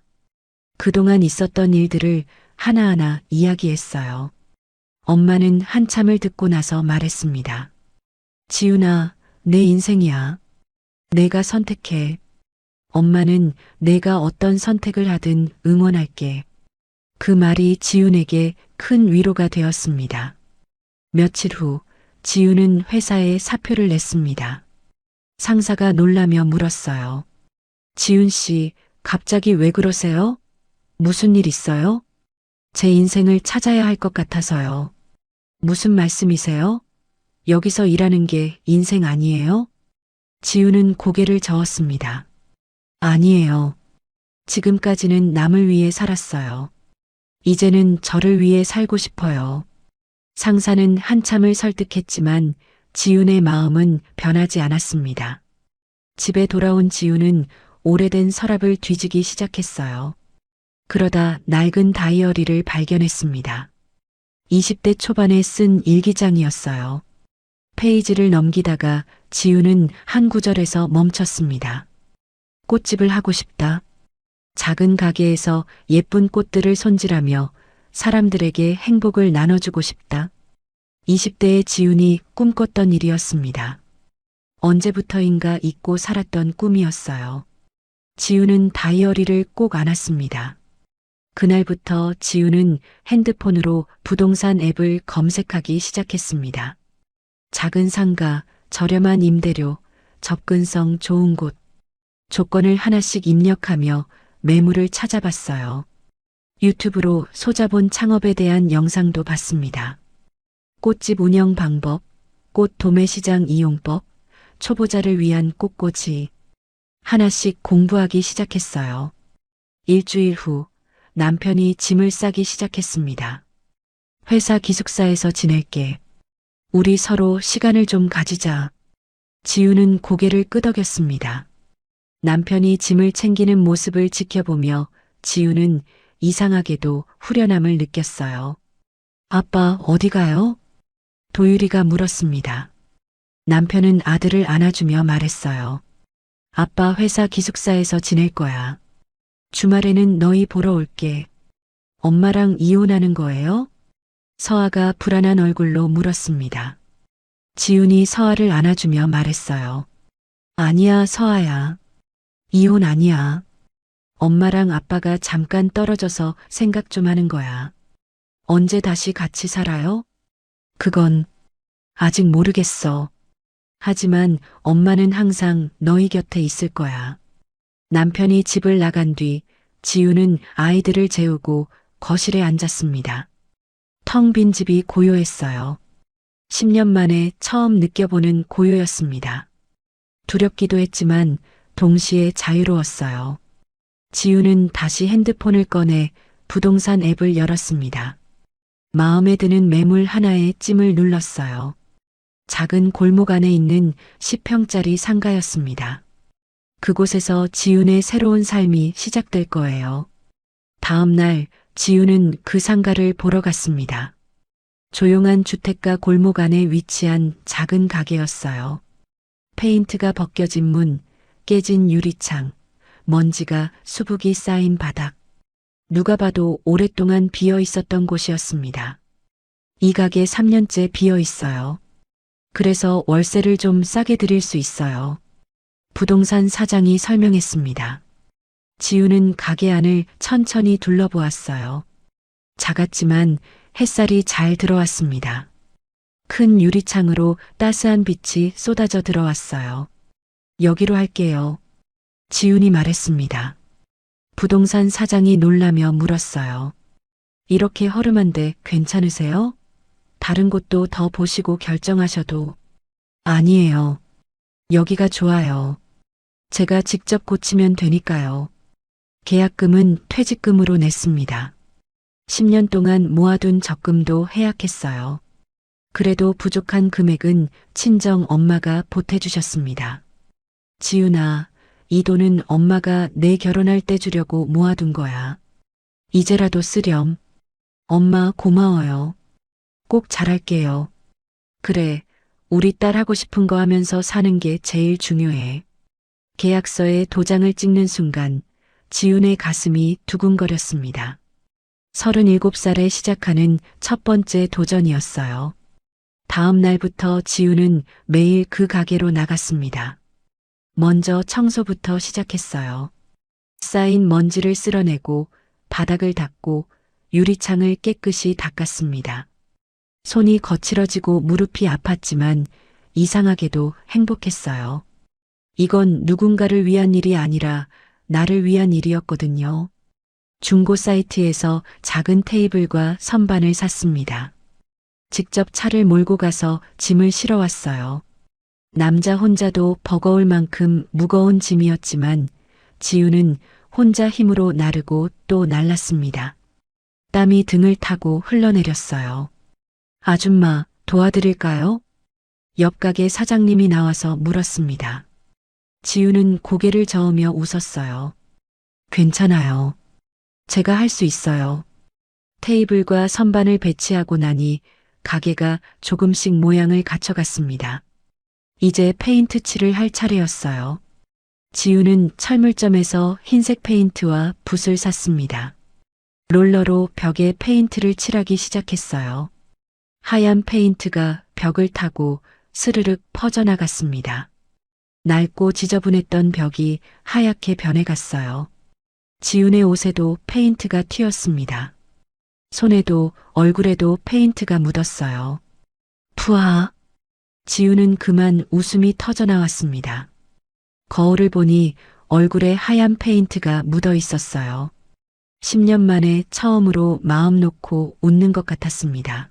그동안 있었던 일들을 하나하나 이야기했어요. 엄마는 한참을 듣고 나서 말했습니다. 지우나, 내 인생이야. 내가 선택해. 엄마는 내가 어떤 선택을 하든 응원할게. 그 말이 지훈에게 큰 위로가 되었습니다. 며칠 후 지훈은 회사에 사표를 냈습니다. 상사가 놀라며 물었어요. 지훈 씨, 갑자기 왜 그러세요? 무슨 일 있어요? 제 인생을 찾아야 할 것 같아서요. 무슨 말씀이세요? 여기서 일하는 게 인생 아니에요? 지훈은 고개를 저었습니다. 아니에요. 지금까지는 남을 위해 살았어요. 이제는 저를 위해 살고 싶어요. 상사는 한참을 설득했지만 지훈의 마음은 변하지 않았습니다. 집에 돌아온 지훈은 오래된 서랍을 뒤지기 시작했어요. 그러다 낡은 다이어리를 발견했습니다. 20대 초반에 쓴 일기장이었어요. 페이지를 넘기다가 지훈은 한 구절에서 멈췄습니다. 꽃집을 하고 싶다. 작은 가게에서 예쁜 꽃들을 손질하며 사람들에게 행복을 나눠주고 싶다. 20대의 지훈이 꿈꿨던 일이었습니다. 언제부터인가 잊고 살았던 꿈이었어요. 지훈은 다이어리를 꼭 안았습니다. 그날부터 지훈은 핸드폰으로 부동산 앱을 검색하기 시작했습니다. 작은 상가, 저렴한 임대료, 접근성 좋은 곳, 조건을 하나씩 입력하며 매물을 찾아봤어요. 유튜브로 소자본 창업에 대한 영상도 봤습니다. 꽃집 운영 방법, 꽃 도매시장 이용법, 초보자를 위한 꽃꽂이. 하나씩 공부하기 시작했어요. 일주일 후 남편이 짐을 싸기 시작했습니다. 회사 기숙사에서 지낼게. 우리 서로 시간을 좀 가지자. 지우는 고개를 끄덕였습니다. 남편이 짐을 챙기는 모습을 지켜보며 지우는 이상하게도 후련함을 느꼈어요. 아빠 어디 가요? 도유리가 물었습니다. 남편은 아들을 안아주며 말했어요. 아빠 회사 기숙사에서 지낼 거야. 주말에는 너희 보러 올게. 엄마랑 이혼하는 거예요? 서아가 불안한 얼굴로 물었습니다. 지훈이 서아를 안아주며 말했어요. 아니야, 서아야. 이혼 아니야. 엄마랑 아빠가 잠깐 떨어져서 생각 좀 하는 거야. 언제 다시 같이 살아요? 그건 아직 모르겠어. 하지만 엄마는 항상 너희 곁에 있을 거야. 남편이 집을 나간 뒤 지우는 아이들을 재우고 거실에 앉았습니다. 텅 빈 집이 고요했어요. 10년 만에 처음 느껴보는 고요였습니다. 두렵기도 했지만 동시에 자유로웠어요. 지우는 다시 핸드폰을 꺼내 부동산 앱을 열었습니다. 마음에 드는 매물 하나에 찜을 눌렀어요. 작은 골목 안에 있는 10평짜리 상가였습니다. 그곳에서 지훈의 새로운 삶이 시작될 거예요. 다음 날 지훈은 그 상가를 보러 갔습니다. 조용한 주택가 골목 안에 위치한 작은 가게였어요. 페인트가 벗겨진 문, 깨진 유리창, 먼지가 수북이 쌓인 바닥. 누가 봐도 오랫동안 비어 있었던 곳이었습니다. 이 가게 3년째 비어 있어요. 그래서 월세를 좀 싸게 드릴 수 있어요. 부동산 사장이 설명했습니다. 지우는 가게 안을 천천히 둘러보았어요. 작았지만 햇살이 잘 들어왔습니다. 큰 유리창으로 따스한 빛이 쏟아져 들어왔어요. 여기로 할게요. 지훈이 말했습니다. 부동산 사장이 놀라며 물었어요. 이렇게 허름한데 괜찮으세요? 다른 곳도 더 보시고 결정하셔도. 아니에요. 여기가 좋아요. 제가 직접 고치면 되니까요. 계약금은 퇴직금으로 냈습니다. 10년 동안 모아둔 적금도 해약했어요. 그래도 부족한 금액은 친정 엄마가 보태주셨습니다. 지훈아, 이 돈은 엄마가 내 결혼할 때 주려고 모아둔 거야. 이제라도 쓰렴. 엄마 고마워요. 꼭 잘할게요. 그래, 우리 딸 하고 싶은 거 하면서 사는 게 제일 중요해. 계약서에 도장을 찍는 순간 지훈의 가슴이 두근거렸습니다. 37살에 시작하는 첫 번째 도전이었어요. 다음 날부터 지훈은 매일 그 가게로 나갔습니다. 먼저 청소부터 시작했어요. 쌓인 먼지를 쓸어내고 바닥을 닦고 유리창을 깨끗이 닦았습니다. 손이 거칠어지고 무릎이 아팠지만 이상하게도 행복했어요. 이건 누군가를 위한 일이 아니라 나를 위한 일이었거든요. 중고 사이트에서 작은 테이블과 선반을 샀습니다. 직접 차를 몰고 가서 짐을 실어왔어요. 남자 혼자도 버거울 만큼 무거운 짐이었지만 지우는 혼자 힘으로 나르고 또 날랐습니다. 땀이 등을 타고 흘러내렸어요. 아줌마, 도와드릴까요? 옆 가게 사장님이 나와서 물었습니다. 지우는 고개를 저으며 웃었어요. 괜찮아요. 제가 할 수 있어요. 테이블과 선반을 배치하고 나니 가게가 조금씩 모양을 갖춰갔습니다. 이제 페인트 칠을 할 차례였어요. 지우는 철물점에서 흰색 페인트와 붓을 샀습니다. 롤러로 벽에 페인트를 칠하기 시작했어요. 하얀 페인트가 벽을 타고 스르륵 퍼져나갔습니다. 낡고 지저분했던 벽이 하얗게 변해갔어요. 지훈의 옷에도 페인트가 튀었습니다. 손에도 얼굴에도 페인트가 묻었어요. 푸아. 지훈은 그만 웃음이 터져나왔습니다. 거울을 보니 얼굴에 하얀 페인트가 묻어 있었어요. 10년 만에 처음으로 마음 놓고 웃는 것 같았습니다.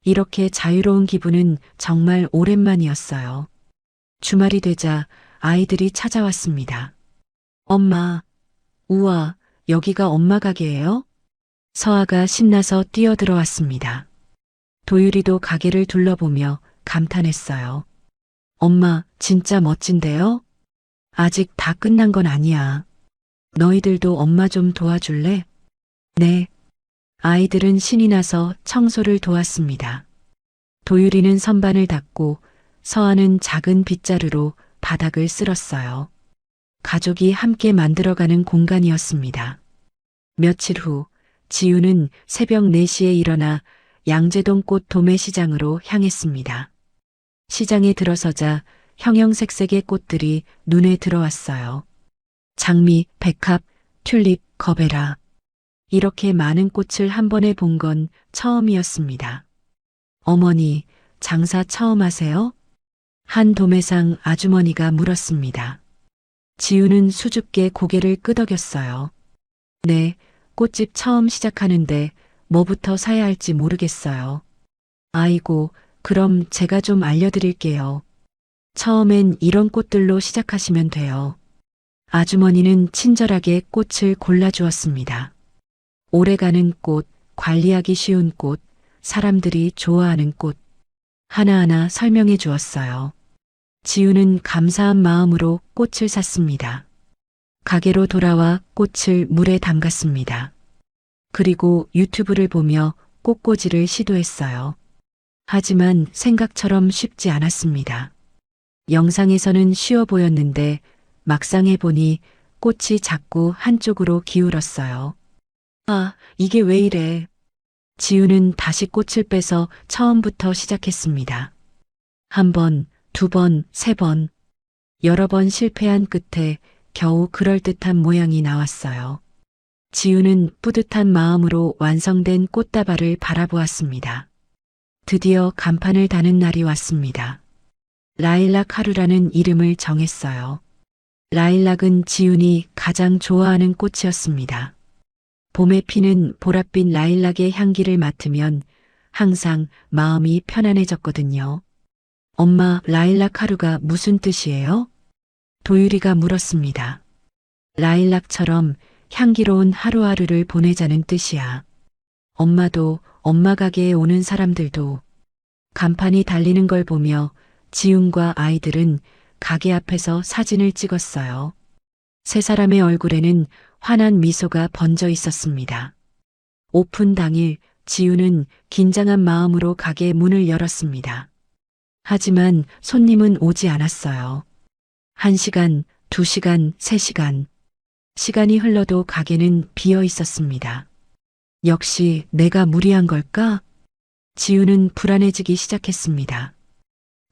이렇게 자유로운 기분은 정말 오랜만이었어요. 주말이 되자 아이들이 찾아왔습니다. 엄마, 우와, 여기가 엄마 가게예요? 서아가 신나서 뛰어들어왔습니다. 도유리도 가게를 둘러보며 감탄했어요. 엄마, 진짜 멋진데요? 아직 다 끝난 건 아니야. 너희들도 엄마 좀 도와줄래? 네. 아이들은 신이 나서 청소를 도왔습니다. 도유리는 선반을 닦고 서아는 작은 빗자루로 바닥을 쓸었어요. 가족이 함께 만들어가는 공간이었습니다. 며칠 후 지우는 새벽 4시에 일어나 양재동 꽃 도매시장으로 향했습니다. 시장에 들어서자 형형색색의 꽃들이 눈에 들어왔어요. 장미, 백합, 튤립, 거베라. 이렇게 많은 꽃을 한 번에 본 건 처음이었습니다. 어머니, 장사 처음 하세요? 한 도매상 아주머니가 물었습니다. 지우는 수줍게 고개를 끄덕였어요. 네, 꽃집 처음 시작하는데 뭐부터 사야 할지 모르겠어요. 아이고, 그럼 제가 좀 알려드릴게요. 처음엔 이런 꽃들로 시작하시면 돼요. 아주머니는 친절하게 꽃을 골라주었습니다. 오래가는 꽃, 관리하기 쉬운 꽃, 사람들이 좋아하는 꽃. 하나하나 설명해 주었어요. 지우는 감사한 마음으로 꽃을 샀습니다. 가게로 돌아와 꽃을 물에 담갔습니다. 그리고 유튜브를 보며 꽃꽂이를 시도했어요. 하지만 생각처럼 쉽지 않았습니다. 영상에서는 쉬워 보였는데 막상 해보니 꽃이 자꾸 한쪽으로 기울었어요. 아, 이게 왜 이래? 지우는 다시 꽃을 빼서 처음부터 시작했습니다. 한 번, 두 번, 세 번. 여러 번 실패한 끝에 겨우 그럴듯한 모양이 나왔어요. 지우는 뿌듯한 마음으로 완성된 꽃다발을 바라보았습니다. 드디어 간판을 다는 날이 왔습니다. 라일락 하루라는 이름을 정했어요. 라일락은 지훈이 가장 좋아하는 꽃이었습니다. 봄에 피는 보랏빛 라일락의 향기를 맡으면 항상 마음이 편안해졌거든요. 엄마, 라일락 하루가 무슨 뜻이에요? 도유리가 물었습니다. 라일락처럼 향기로운 하루하루를 보내자는 뜻이야. 엄마도, 엄마 가게에 오는 사람들도. 간판이 달리는 걸 보며 지훈과 아이들은 가게 앞에서 사진을 찍었어요. 세 사람의 얼굴에는 환한 미소가 번져 있었습니다. 오픈 당일 지훈은 긴장한 마음으로 가게 문을 열었습니다. 하지만 손님은 오지 않았어요. 1시간, 2시간, 3시간. 시간이 흘러도 가게는 비어 있었습니다. 역시 내가 무리한 걸까? 지우는 불안해지기 시작했습니다.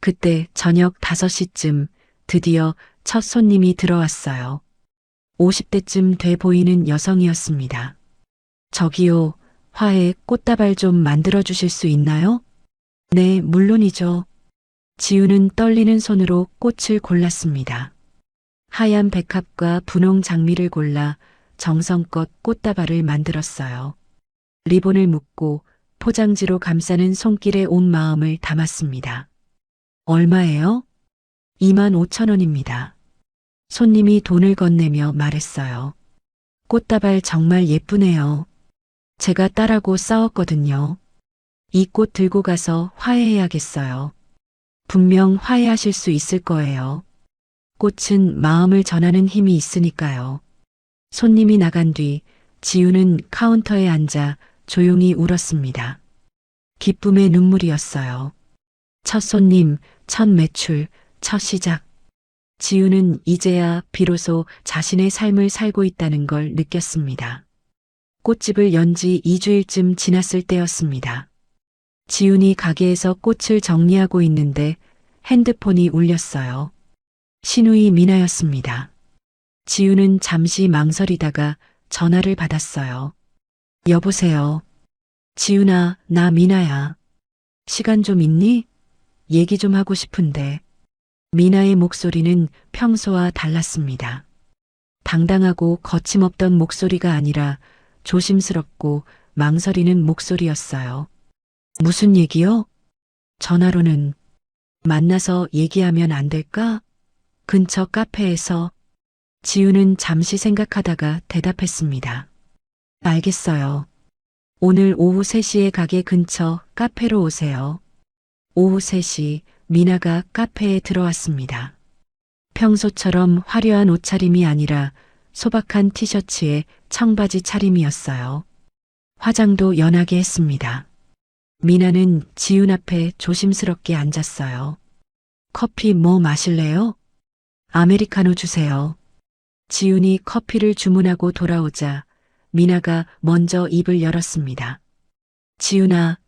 그때 저녁 5시쯤 드디어 첫 손님이 들어왔어요. 50대쯤 돼 보이는 여성이었습니다. 저기요, 화에 꽃다발 좀 만들어 주실 수 있나요? 네, 물론이죠. 지우는 떨리는 손으로 꽃을 골랐습니다. 하얀 백합과 분홍 장미를 골라 정성껏 꽃다발을 만들었어요. 리본을 묶고 포장지로 감싸는 손길에 온 마음을 담았습니다. 얼마예요? 25,000원입니다. 손님이 돈을 건네며 말했어요. 꽃다발 정말 예쁘네요. 제가 딸하고 싸웠거든요. 이 꽃 들고 가서 화해해야겠어요. 분명 화해하실 수 있을 거예요. 꽃은 마음을 전하는 힘이 있으니까요. 손님이 나간 뒤 지우는 카운터에 앉아 조용히 울었습니다. 기쁨의 눈물이었어요. 첫 손님, 첫 매출, 첫 시작. 지우는 이제야 비로소 자신의 삶을 살고 있다는 걸 느꼈습니다. 꽃집을 연 지 2주일쯤 지났을 때였습니다. 지훈이 가게에서 꽃을 정리하고 있는데 핸드폰이 울렸어요. 신우이 미나였습니다. 지훈은 잠시 망설이다가 전화를 받았어요. 여보세요. 지훈아, 나 미나야. 시간 좀 있니? 얘기 좀 하고 싶은데. 미나의 목소리는 평소와 달랐습니다. 당당하고 거침없던 목소리가 아니라 조심스럽고 망설이는 목소리였어요. 무슨 얘기요? 전화로는. 만나서 얘기하면 안 될까? 근처 카페에서. 지우는 잠시 생각하다가 대답했습니다. 알겠어요. 오늘 오후 3시에 가게 근처 카페로 오세요. 오후 3시 미나가 카페에 들어왔습니다. 평소처럼 화려한 옷차림이 아니라 소박한 티셔츠에 청바지 차림이었어요. 화장도 연하게 했습니다. 미나는 지훈 앞에 조심스럽게 앉았어요. 커피 뭐 마실래요? 아메리카노 주세요. 지훈이 커피를 주문하고 돌아오자 미나가 먼저 입을 열었습니다. 지훈아,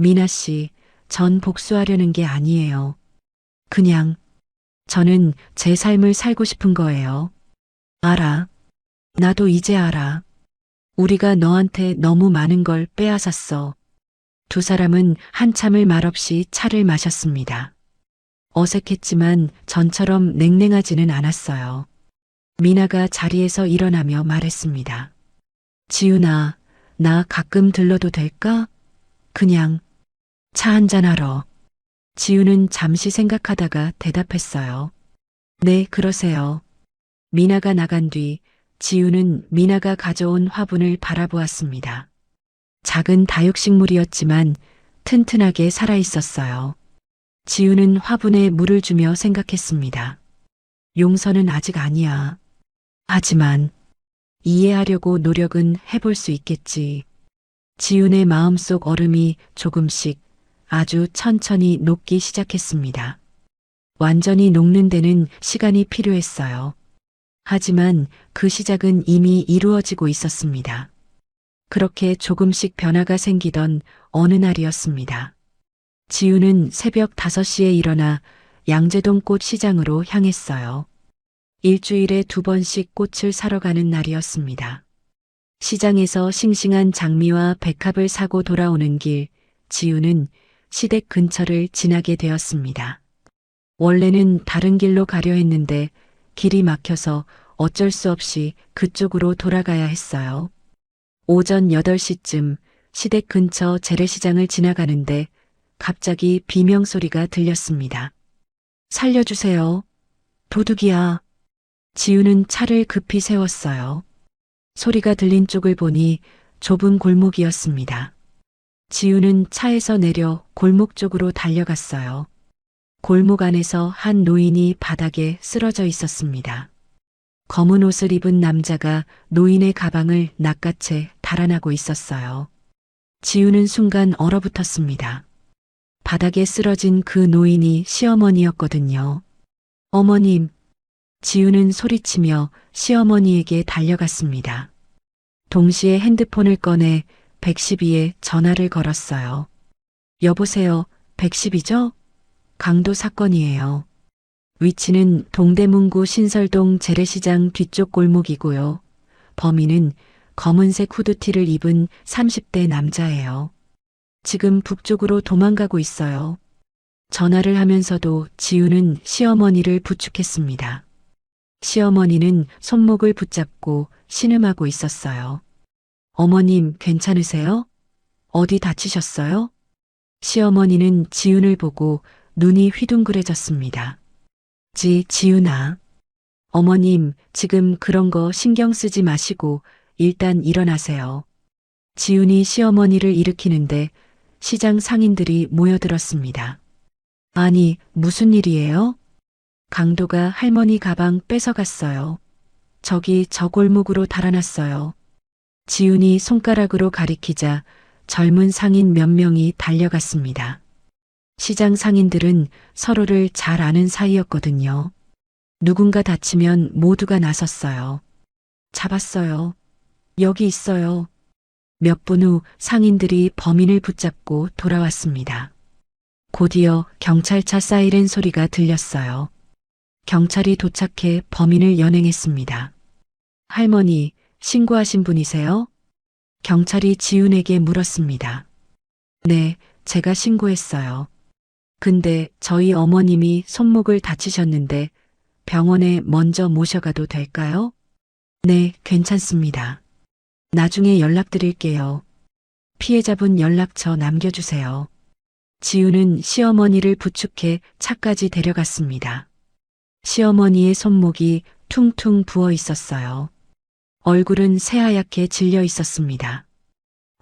미나 씨, 전 복수하려는 게 아니에요. 그냥 저는 제 삶을 살고 싶은 거예요. 알아. 나도 이제 알아. 우리가 너한테 너무 많은 걸 빼앗았어. 두 사람은 한참을 말없이 차를 마셨습니다. 어색했지만 전처럼 냉랭하지는 않았어요. 미나가 자리에서 일어나며 말했습니다. 지훈아, 나 가끔 들러도 될까? 그냥 차 한잔하러. 지훈은 잠시 생각하다가 대답했어요. 네, 그러세요. 미나가 나간 뒤 지훈은 미나가 가져온 화분을 바라보았습니다. 작은 다육식물이었지만 튼튼하게 살아있었어요. 지훈은 화분에 물을 주며 생각했습니다. 용서는 아직 아니야. 하지만 이해하려고 노력은 해볼 수 있겠지. 지훈의 마음속 얼음이 조금씩 아주 천천히 녹기 시작했습니다. 완전히 녹는 데는 시간이 필요했어요. 하지만 그 시작은 이미 이루어지고 있었습니다. 그렇게 조금씩 변화가 생기던 어느 날이었습니다. 지훈은 새벽 5시에 일어나 양재동 꽃 시장으로 향했어요. 일주일에 2번씩 꽃을 사러 가는 날이었습니다. 시장에서 싱싱한 장미와 백합을 사고 돌아오는 길, 지훈은 시댁 근처를 지나게 되었습니다. 원래는 다른 길로 가려 했는데 길이 막혀서 어쩔 수 없이 그쪽으로 돌아가야 했어요. 오전 8시쯤 시댁 근처 재래시장을 지나가는데 갑자기 비명소리가 들렸습니다. 살려주세요. 도둑이야. 지훈은 차를 급히 세웠어요. 소리가 들린 쪽을 보니 좁은 골목이었습니다. 지훈은 차에서 내려 골목 쪽으로 달려갔어요. 골목 안에서 한 노인이 바닥에 쓰러져 있었습니다. 검은 옷을 입은 남자가 노인의 가방을 낚아채 달아나고 있었어요. 지훈은 순간 얼어붙었습니다. 바닥에 쓰러진 그 노인이 시어머니였거든요. 어머님. 지훈은 소리치며 시어머니에게 달려갔습니다. 동시에 핸드폰을 꺼내 112에 전화를 걸었어요. 여보세요, 110이죠? 강도 사건이에요. 위치는 동대문구 신설동 재래시장 뒤쪽 골목이고요. 범인은 검은색 후드티를 입은 30대 남자예요. 지금 북쪽으로 도망가고 있어요. 전화를 하면서도 지훈은 시어머니를 부축했습니다. 시어머니는 손목을 붙잡고 신음하고 있었어요. 어머님, 괜찮으세요? 어디 다치셨어요? 시어머니는 지훈을 보고 눈이 휘둥그레졌습니다. 지훈아. 어머님, 지금 그런 거 신경 쓰지 마시고 일단 일어나세요. 지훈이 시어머니를 일으키는데 시장 상인들이 모여들었습니다. 아니, 무슨 일이에요? 강도가 할머니 가방 뺏어갔어요. 저기 저 골목으로 달아났어요. 지훈이 손가락으로 가리키자 젊은 상인 몇 명이 달려갔습니다. 시장 상인들은 서로를 잘 아는 사이였거든요. 누군가 다치면 모두가 나섰어요. 잡았어요. 여기 있어요. 몇 분 후 상인들이 범인을 붙잡고 돌아왔습니다. 곧이어 경찰차 사이렌 소리가 들렸어요. 경찰이 도착해 범인을 연행했습니다. 할머니, 신고하신 분이세요? 경찰이 지훈에게 물었습니다. 네, 제가 신고했어요. 근데 저희 어머님이 손목을 다치셨는데 병원에 먼저 모셔가도 될까요? 네, 괜찮습니다. 나중에 연락드릴게요. 피해자분 연락처 남겨주세요. 지훈은 시어머니를 부축해 차까지 데려갔습니다. 시어머니의 손목이 퉁퉁 부어 있었어요. 얼굴은 새하얗게 질려 있었습니다.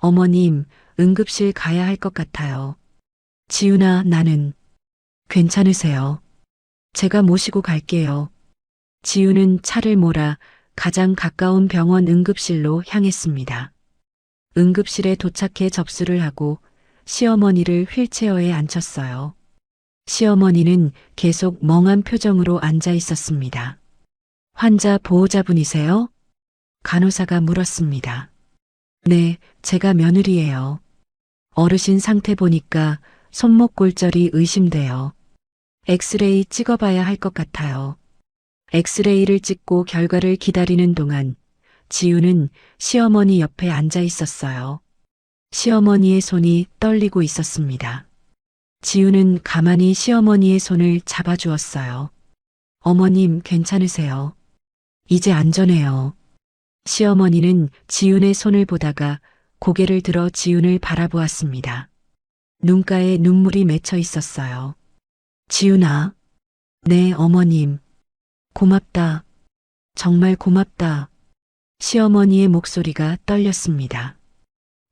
어머님, 응급실 가야 할 것 같아요. 지훈아, 나는 괜찮으세요. 제가 모시고 갈게요. 지훈은 차를 몰아 가장 가까운 병원 응급실로 향했습니다. 응급실에 도착해 접수를 하고 시어머니를 휠체어에 앉혔어요. 시어머니는 계속 멍한 표정으로 앉아 있었습니다. 환자 보호자분이세요? 간호사가 물었습니다. 네, 제가 며느리예요. 어르신 상태 보니까 손목 골절이 의심돼요. 엑스레이 찍어봐야 할 것 같아요. 엑스레이를 찍고 결과를 기다리는 동안 지우는 시어머니 옆에 앉아 있었어요. 시어머니의 손이 떨리고 있었습니다. 지우는 가만히 시어머니의 손을 잡아주었어요. 어머님, 괜찮으세요? 이제 안전해요. 시어머니는 지훈의 손을 보다가 고개를 들어 지훈을 바라보았습니다. 눈가에 눈물이 맺혀 있었어요. 지훈아. 네, 어머님. 고맙다. 정말 고맙다. 시어머니의 목소리가 떨렸습니다.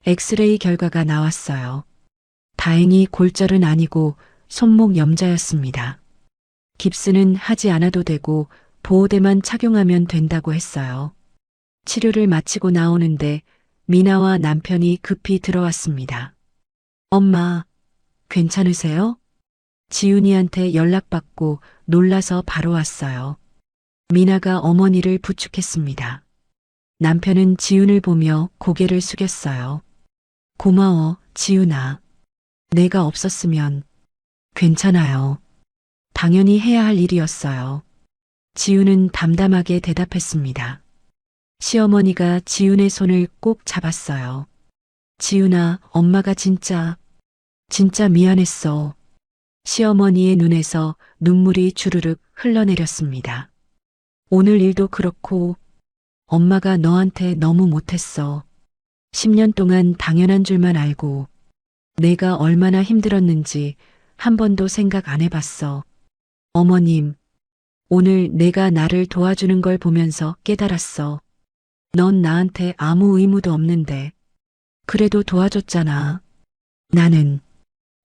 엑스레이 결과가 나왔어요. 다행히 골절은 아니고 손목 염자였습니다. 깁스는 하지 않아도 되고 보호대만 착용하면 된다고 했어요. 치료를 마치고 나오는데 미나와 남편이 급히 들어왔습니다. 엄마, 괜찮으세요? 지훈이한테 연락받고 놀라서 바로 왔어요. 미나가 어머니를 부축했습니다. 남편은 지훈을 보며 고개를 숙였어요. 고마워, 지훈아. 내가 없었으면. 괜찮아요. 당연히 해야 할 일이었어요. 지훈은 담담하게 대답했습니다. 시어머니가 지훈의 손을 꼭 잡았어요. 지훈아, 엄마가 진짜 미안했어. 시어머니의 눈에서 눈물이 주르륵 흘러내렸습니다. 오늘 일도 그렇고 엄마가 너한테 너무 못했어. 10년 동안 당연한 줄만 알고 내가 얼마나 힘들었는지 한 번도 생각 안 해봤어. 어머님, 오늘 내가 나를 도와주는 걸 보면서 깨달았어. 넌 나한테 아무 의무도 없는데 그래도 도와줬잖아.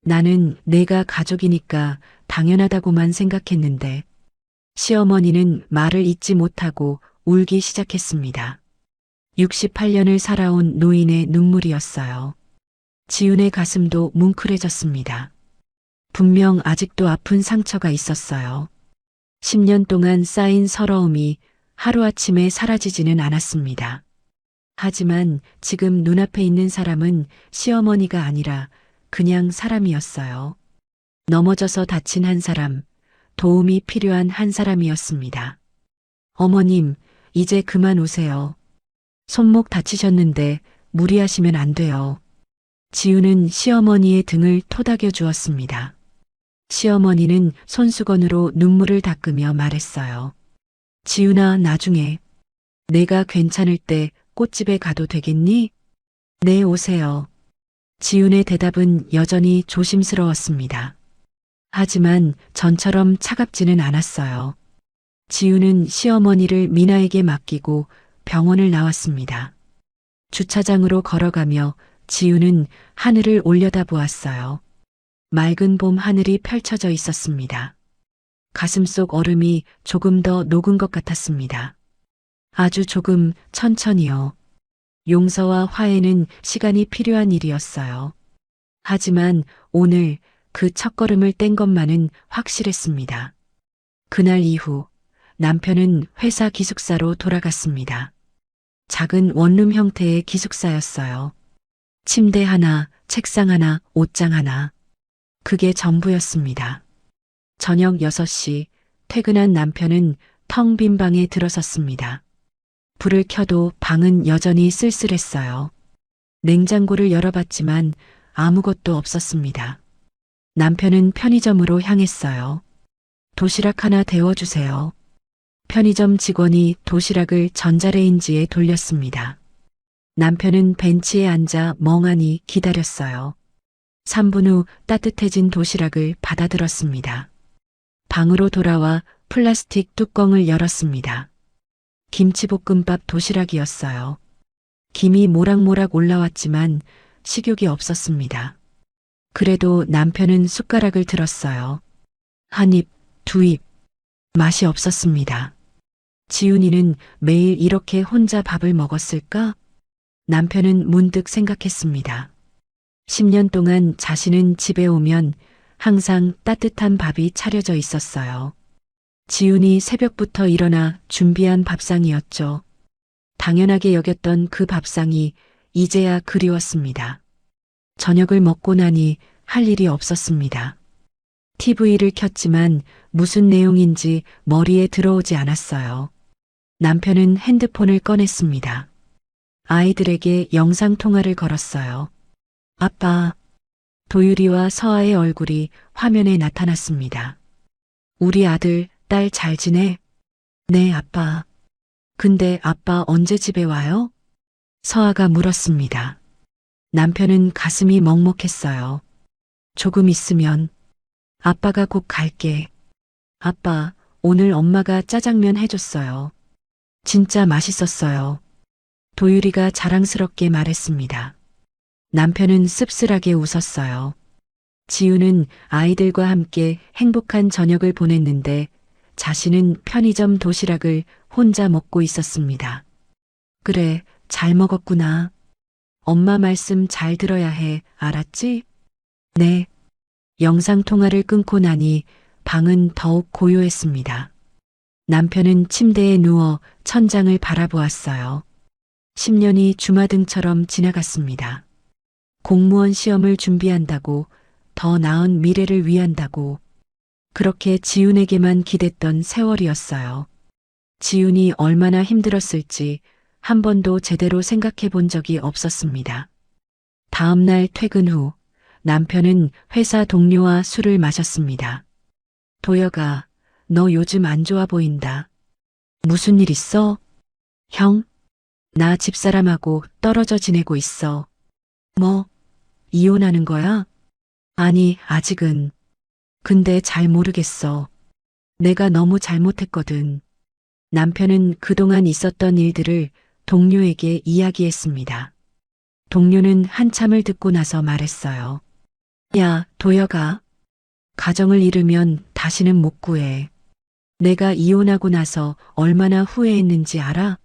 나는 내가 가족이니까 당연하다고만 생각했는데 시어머니는 말을 잇지 못하고 울기 시작했습니다. 68년을 살아온 노인의 눈물이었어요. 지훈의 가슴도 뭉클해졌습니다. 분명 아직도 아픈 상처가 있었어요. 10년 동안 쌓인 서러움이 하루아침에 사라지지는 않았습니다. 하지만 지금 눈앞에 있는 사람은 시어머니가 아니라 그냥 사람이었어요. 넘어져서 다친 한 사람, 도움이 필요한 한 사람이었습니다. 어머님, 이제 그만 오세요. 손목 다치셨는데 무리하시면 안 돼요. 지훈은 시어머니의 등을 토닥여 주었습니다. 시어머니는 손수건으로 눈물을 닦으며 말했어요. 지훈아, 나중에 내가 괜찮을 때 꽃집에 가도 되겠니? 네, 오세요. 지훈의 대답은 여전히 조심스러웠습니다. 하지만 전처럼 차갑지는 않았어요. 지훈은 시어머니를 미나에게 맡기고 병원을 나왔습니다. 주차장으로 걸어가며 지훈은 하늘을 올려다보았어요. 맑은 봄 하늘이 펼쳐져 있었습니다. 가슴속 얼음이 조금 더 녹은 것 같았습니다. 아주 조금 천천히요. 용서와 화해는 시간이 필요한 일이었어요. 하지만 오늘 그 첫걸음을 뗀 것만은 확실했습니다. 그날 이후 남편은 회사 기숙사로 돌아갔습니다. 작은 원룸 형태의 기숙사였어요. 침대 하나, 책상 하나, 옷장 하나. 그게 전부였습니다. 저녁 6시 퇴근한 남편은 텅 빈 방에 들어섰습니다. 불을 켜도 방은 여전히 쓸쓸했어요. 냉장고를 열어봤지만 아무것도 없었습니다. 남편은 편의점으로 향했어요. 도시락 하나 데워주세요. 편의점 직원이 도시락을 전자레인지에 돌렸습니다. 남편은 벤치에 앉아 멍하니 기다렸어요. 3분 후 따뜻해진 도시락을 받아들었습니다. 방으로 돌아와 플라스틱 뚜껑을 열었습니다. 김치볶음밥 도시락이었어요. 김이 모락모락 올라왔지만 식욕이 없었습니다. 그래도 남편은 숟가락을 들었어요. 한 입, 두 입. 맛이 없었습니다. 지훈이는 매일 이렇게 혼자 밥을 먹었을까? 남편은 문득 생각했습니다. 10년 동안 자신은 집에 오면 항상 따뜻한 밥이 차려져 있었어요. 지훈이 새벽부터 일어나 준비한 밥상이었죠. 당연하게 여겼던 그 밥상이 이제야 그리웠습니다. 저녁을 먹고 나니 할 일이 없었습니다. TV를 켰지만 무슨 내용인지 머리에 들어오지 않았어요. 남편은 핸드폰을 꺼냈습니다. 아이들에게 영상통화를 걸었어요. 아빠, 도유리와 서아의 얼굴이 화면에 나타났습니다. 우리 아들, 딸 잘 지내? 네, 아빠. 근데 아빠 언제 집에 와요? 서아가 물었습니다. 남편은 가슴이 먹먹했어요. 조금 있으면 아빠가 곧 갈게. 아빠, 오늘 엄마가 짜장면 해줬어요. 진짜 맛있었어요. 도유리가 자랑스럽게 말했습니다. 남편은 씁쓸하게 웃었어요. 지우는 아이들과 함께 행복한 저녁을 보냈는데 자신은 편의점 도시락을 혼자 먹고 있었습니다. 그래, 잘 먹었구나. 엄마 말씀 잘 들어야 해, 알았지? 네. 영상통화를 끊고 나니 방은 더욱 고요했습니다. 남편은 침대에 누워 천장을 바라보았어요. 10년이 주마등처럼 지나갔습니다. 공무원 시험을 준비한다고, 더 나은 미래를 위한다고, 그렇게 지훈에게만 기댔던 세월이었어요. 지훈이 얼마나 힘들었을지 한 번도 제대로 생각해 본 적이 없었습니다. 다음 날 퇴근 후 남편은 회사 동료와 술을 마셨습니다. 도혁아, 너 요즘 안 좋아 보인다. 무슨 일 있어? 형, 나 집사람하고 떨어져 지내고 있어. 뭐, 이혼하는 거야? 아니, 아직은. 근데 잘 모르겠어. 내가 너무 잘못했거든. 남편은 그동안 있었던 일들을 동료에게 이야기했습니다. 동료는 한참을 듣고 나서 말했어요. 야, 도혁아. 가정을 잃으면 다시는 못 구해. 내가 이혼하고 나서 얼마나 후회했는지 알아?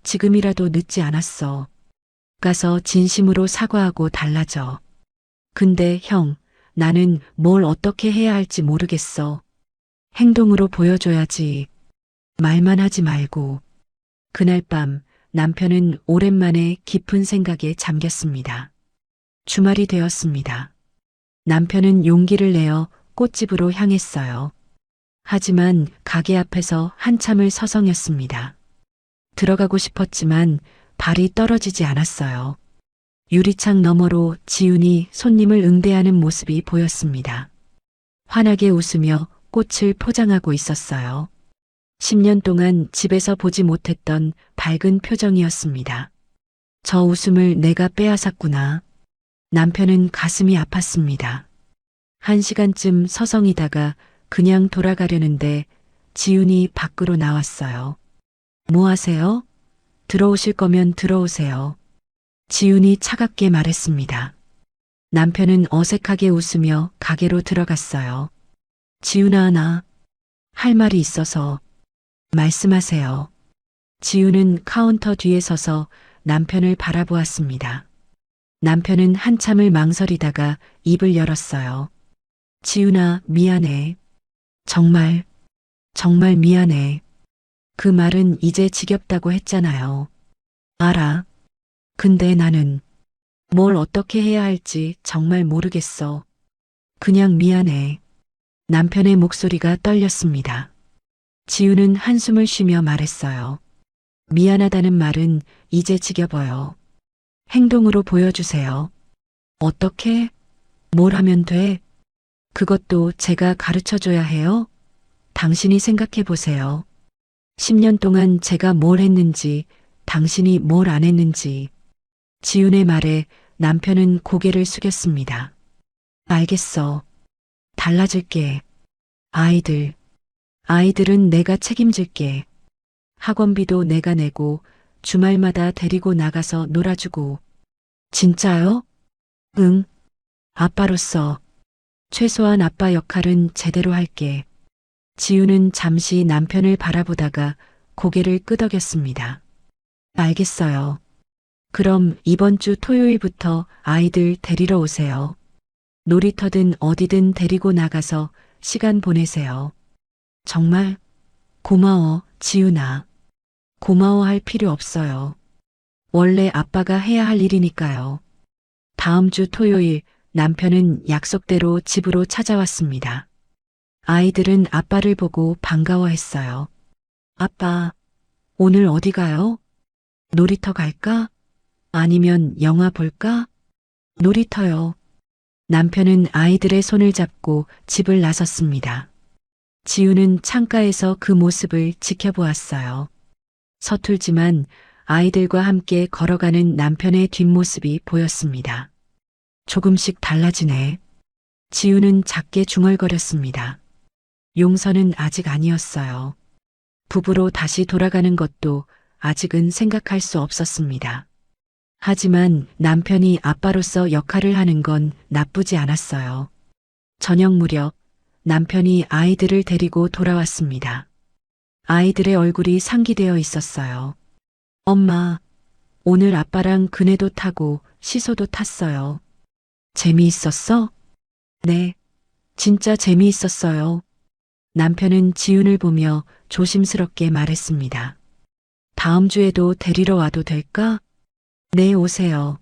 지금이라도 늦지 않았어. 가서 진심으로 사과하고 달라져. 근데 형, 나는 뭘 어떻게 해야 할지 모르겠어. 행동으로 보여줘야지. 말만 하지 말고. 그날 밤 남편은 오랜만에 깊은 생각에 잠겼습니다. 주말이 되었습니다. 남편은 용기를 내어 꽃집으로 향했어요. 하지만 가게 앞에서 한참을 서성였습니다. 들어가고 싶었지만 발이 떨어지지 않았어요. 유리창 너머로 지훈이 손님을 응대하는 모습이 보였습니다. 환하게 웃으며 꽃을 포장하고 있었어요. 10년 동안 집에서 보지 못했던 밝은 표정이었습니다. 저 웃음을 내가 빼앗았구나. 남편은 가슴이 아팠습니다. 1시간쯤 서성이다가 그냥 돌아가려는데 지훈이 밖으로 나왔어요. 뭐 하세요? 들어오실 거면 들어오세요. 지훈이 차갑게 말했습니다. 남편은 어색하게 웃으며 가게로 들어갔어요. 지훈아, 나 할 말이 있어서. 말씀하세요. 지훈은 카운터 뒤에 서서 남편을 바라보았습니다. 남편은 한참을 망설이다가 입을 열었어요. 지훈아, 미안해. 정말 미안해. 그 말은 이제 지겹다고 했잖아요. 알아. 근데 나는 뭘 어떻게 해야 할지 정말 모르겠어. 그냥 미안해. 남편의 목소리가 떨렸습니다. 지우는 한숨을 쉬며 말했어요. 미안하다는 말은 이제 지겨워요. 행동으로 보여주세요. 어떻게? 뭘 하면 돼? 그것도 제가 가르쳐줘야 해요? 당신이 생각해 보세요. 10년 동안 제가 뭘 했는지, 당신이 뭘 안 했는지. 지훈의 말에 남편은 고개를 숙였습니다. 알겠어. 달라질게. 아이들은 내가 책임질게. 학원비도 내가 내고 주말마다 데리고 나가서 놀아주고. 진짜요? 응. 아빠로서 최소한 아빠 역할은 제대로 할게. 지우는 잠시 남편을 바라보다가 고개를 끄덕였습니다. 알겠어요. 그럼 이번 주 토요일부터 아이들 데리러 오세요. 놀이터든 어디든 데리고 나가서 시간 보내세요. 정말 고마워, 지훈아. 고마워할 필요 없어요. 원래 아빠가 해야 할 일이니까요. 다음 주 토요일 남편은 약속대로 집으로 찾아왔습니다. 아이들은 아빠를 보고 반가워했어요. 아빠, 오늘 어디 가요? 놀이터 갈까? 아니면 영화 볼까? 놀이터요. 남편은 아이들의 손을 잡고 집을 나섰습니다. 지우는 창가에서 그 모습을 지켜보았어요. 서툴지만 아이들과 함께 걸어가는 남편의 뒷모습이 보였습니다. 조금씩 달라지네. 지우는 작게 중얼거렸습니다. 용서는 아직 아니었어요. 부부로 다시 돌아가는 것도 아직은 생각할 수 없었습니다. 하지만 남편이 아빠로서 역할을 하는 건 나쁘지 않았어요. 저녁 무렵 남편이 아이들을 데리고 돌아왔습니다. 아이들의 얼굴이 상기되어 있었어요. 엄마, 오늘 아빠랑 그네도 타고 시소도 탔어요. 재미있었어? 네, 진짜 재미있었어요. 남편은 지훈을 보며 조심스럽게 말했습니다. 다음 주에도 데리러 와도 될까? 네, 오세요.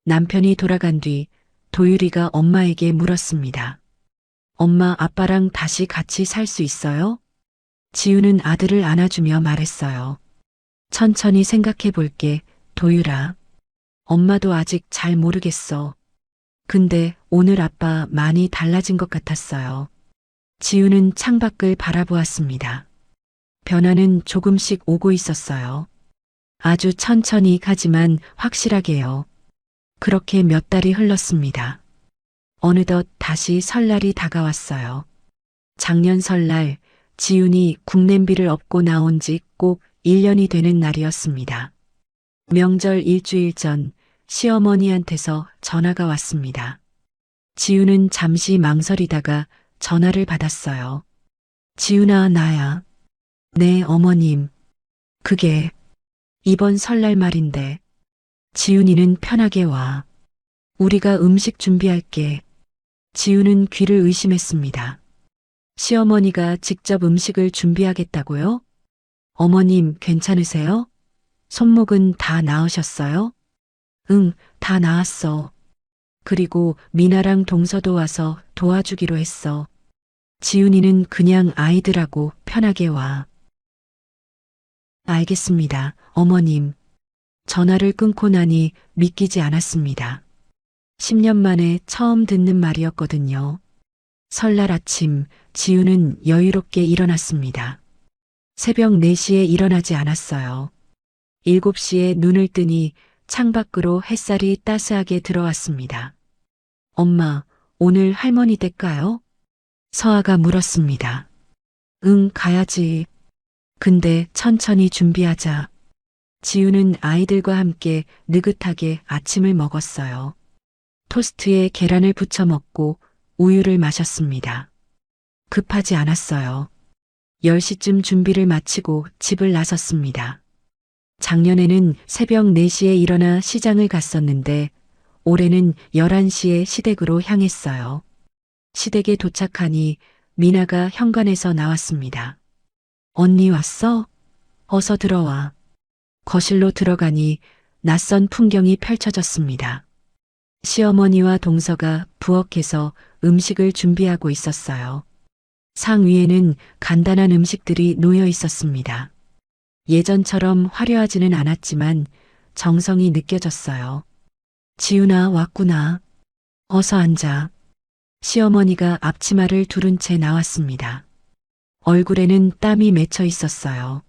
남편이 돌아간 뒤 도유리가 엄마에게 물었습니다. 엄마, 아빠랑 다시 같이 살 수 있어요? 지우는 아들을 안아주며 말했어요. 천천히 생각해 볼게, 도유라. 엄마도 아직 잘 모르겠어. 근데 오늘 아빠 많이 달라진 것 같았어요. 지우는 창밖을 바라보았습니다. 변화는 조금씩 오고 있었어요. 아주 천천히 하지만 확실하게요. 그렇게 몇 달이 흘렀습니다. 어느덧 다시 설날이 다가왔어요. 작년 설날 지훈이 국냄비를 업고 나온 지 꼭 1년이 되는 날이었습니다. 명절 일주일 전 시어머니한테서 전화가 왔습니다. 지훈은 잠시 망설이다가 전화를 받았어요. 지훈아, 나야. 네, 어머님. 그게 이번 설날 말인데 지훈이는 편하게 와. 우리가 음식 준비할게. 지훈은 귀를 의심했습니다. 시어머니가 직접 음식을 준비하겠다고요? 어머님, 괜찮으세요? 손목은 다 나으셨어요? 응, 다 나았어. 그리고 미나랑 동서도 와서 도와주기로 했어. 지훈이는 그냥 아이들하고 편하게 와. 알겠습니다, 어머님. 전화를 끊고 나니 믿기지 않았습니다. 10년 만에 처음 듣는 말이었거든요. 설날 아침 지훈은 여유롭게 일어났습니다. 새벽 4시에 일어나지 않았어요. 7시에 눈을 뜨니 창밖으로 햇살이 따스하게 들어왔습니다. 엄마, 오늘 할머니 댁 가요? 서아가 물었습니다. 응, 가야지. 근데 천천히 준비하자. 지우는 아이들과 함께 느긋하게 아침을 먹었어요. 토스트에 계란을 부쳐 먹고 우유를 마셨습니다. 급하지 않았어요. 10시쯤 준비를 마치고 집을 나섰습니다. 작년에는 새벽 4시에 일어나 시장을 갔었는데 올해는 11시에 시댁으로 향했어요. 시댁에 도착하니 미나가 현관에서 나왔습니다. 언니 왔어? 어서 들어와. 거실로 들어가니 낯선 풍경이 펼쳐졌습니다. 시어머니와 동서가 부엌에서 음식을 준비하고 있었어요. 상 위에는 간단한 음식들이 놓여 있었습니다. 예전처럼 화려하지는 않았지만 정성이 느껴졌어요. 지훈아, 왔구나. 어서 앉아. 시어머니가 앞치마를 두른 채 나왔습니다. 얼굴에는 땀이 맺혀 있었어요.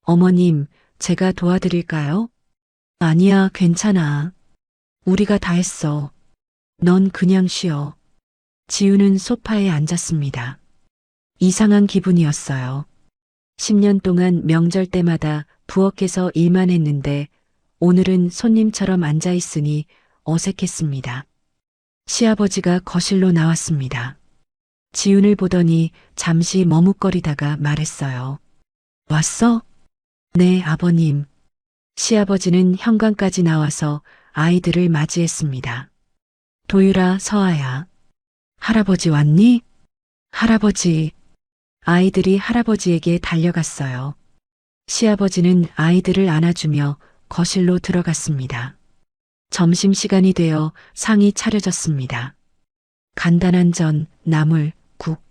어머님, 제가 도와드릴까요? 아니야, 괜찮아. 우리가 다 했어. 넌 그냥 쉬어. 지우는 소파에 앉았습니다. 이상한 기분이었어요. 10년 동안 명절 때마다 부엌에서 일만 했는데 오늘은 손님처럼 앉아 있으니 어색했습니다. 시아버지가 거실로 나왔습니다. 지훈을 보더니 잠시 머뭇거리다가 말했어요. 왔어? 네, 아버님. 시아버지는 현관까지 나와서 아이들을 맞이했습니다. 도유라, 서아야. 할아버지 왔니? 할아버지. 아이들이 할아버지에게 달려갔어요. 시아버지는 아이들을 안아주며 거실로 들어갔습니다. 점심시간이 되어 상이 차려졌습니다. 간단한 전, 나물, 국.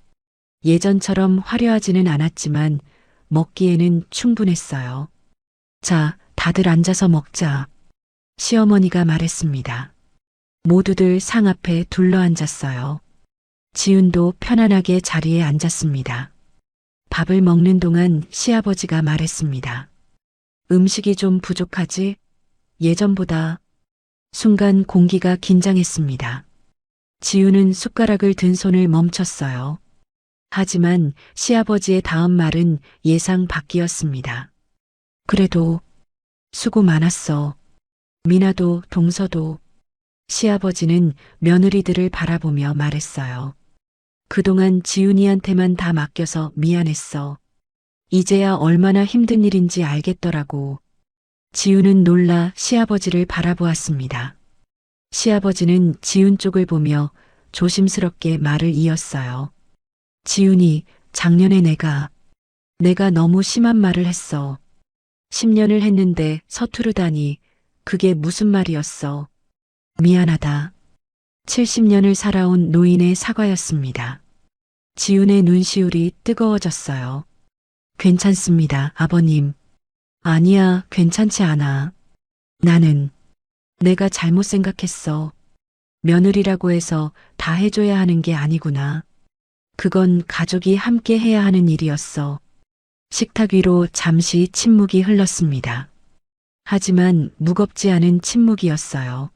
예전처럼 화려하지는 않았지만 먹기에는 충분했어요. 자, 다들 앉아서 먹자. 시어머니가 말했습니다. 모두들 상 앞에 둘러앉았어요. 지훈도 편안하게 자리에 앉았습니다. 밥을 먹는 동안 시아버지가 말했습니다. 음식이 좀 부족하지? 예전보다. 순간 공기가 긴장했습니다. 지훈은 숟가락을 든 손을 멈췄어요. 하지만 시아버지의 다음 말은 예상 밖이었습니다. 그래도 수고 많았어. 미나도 동서도. 시아버지는 며느리들을 바라보며 말했어요. 그동안 지훈이한테만 다 맡겨서 미안했어. 이제야 얼마나 힘든 일인지 알겠더라고. 지훈은 놀라 시아버지를 바라보았습니다. 시아버지는 지훈 쪽을 보며 조심스럽게 말을 이었어요. 지훈이, 작년에 내가 너무 심한 말을 했어. 10년을 했는데 서투르다니, 그게 무슨 말이었어. 미안하다. 70년을 살아온 노인의 사과였습니다. 지훈의 눈시울이 뜨거워졌어요. 괜찮습니다, 아버님. 아니야, 괜찮지 않아. 내가 잘못 생각했어. 며느리라고 해서 다 해줘야 하는 게 아니구나. 그건 가족이 함께 해야 하는 일이었어. 식탁 위로 잠시 침묵이 흘렀습니다. 하지만 무겁지 않은 침묵이었어요.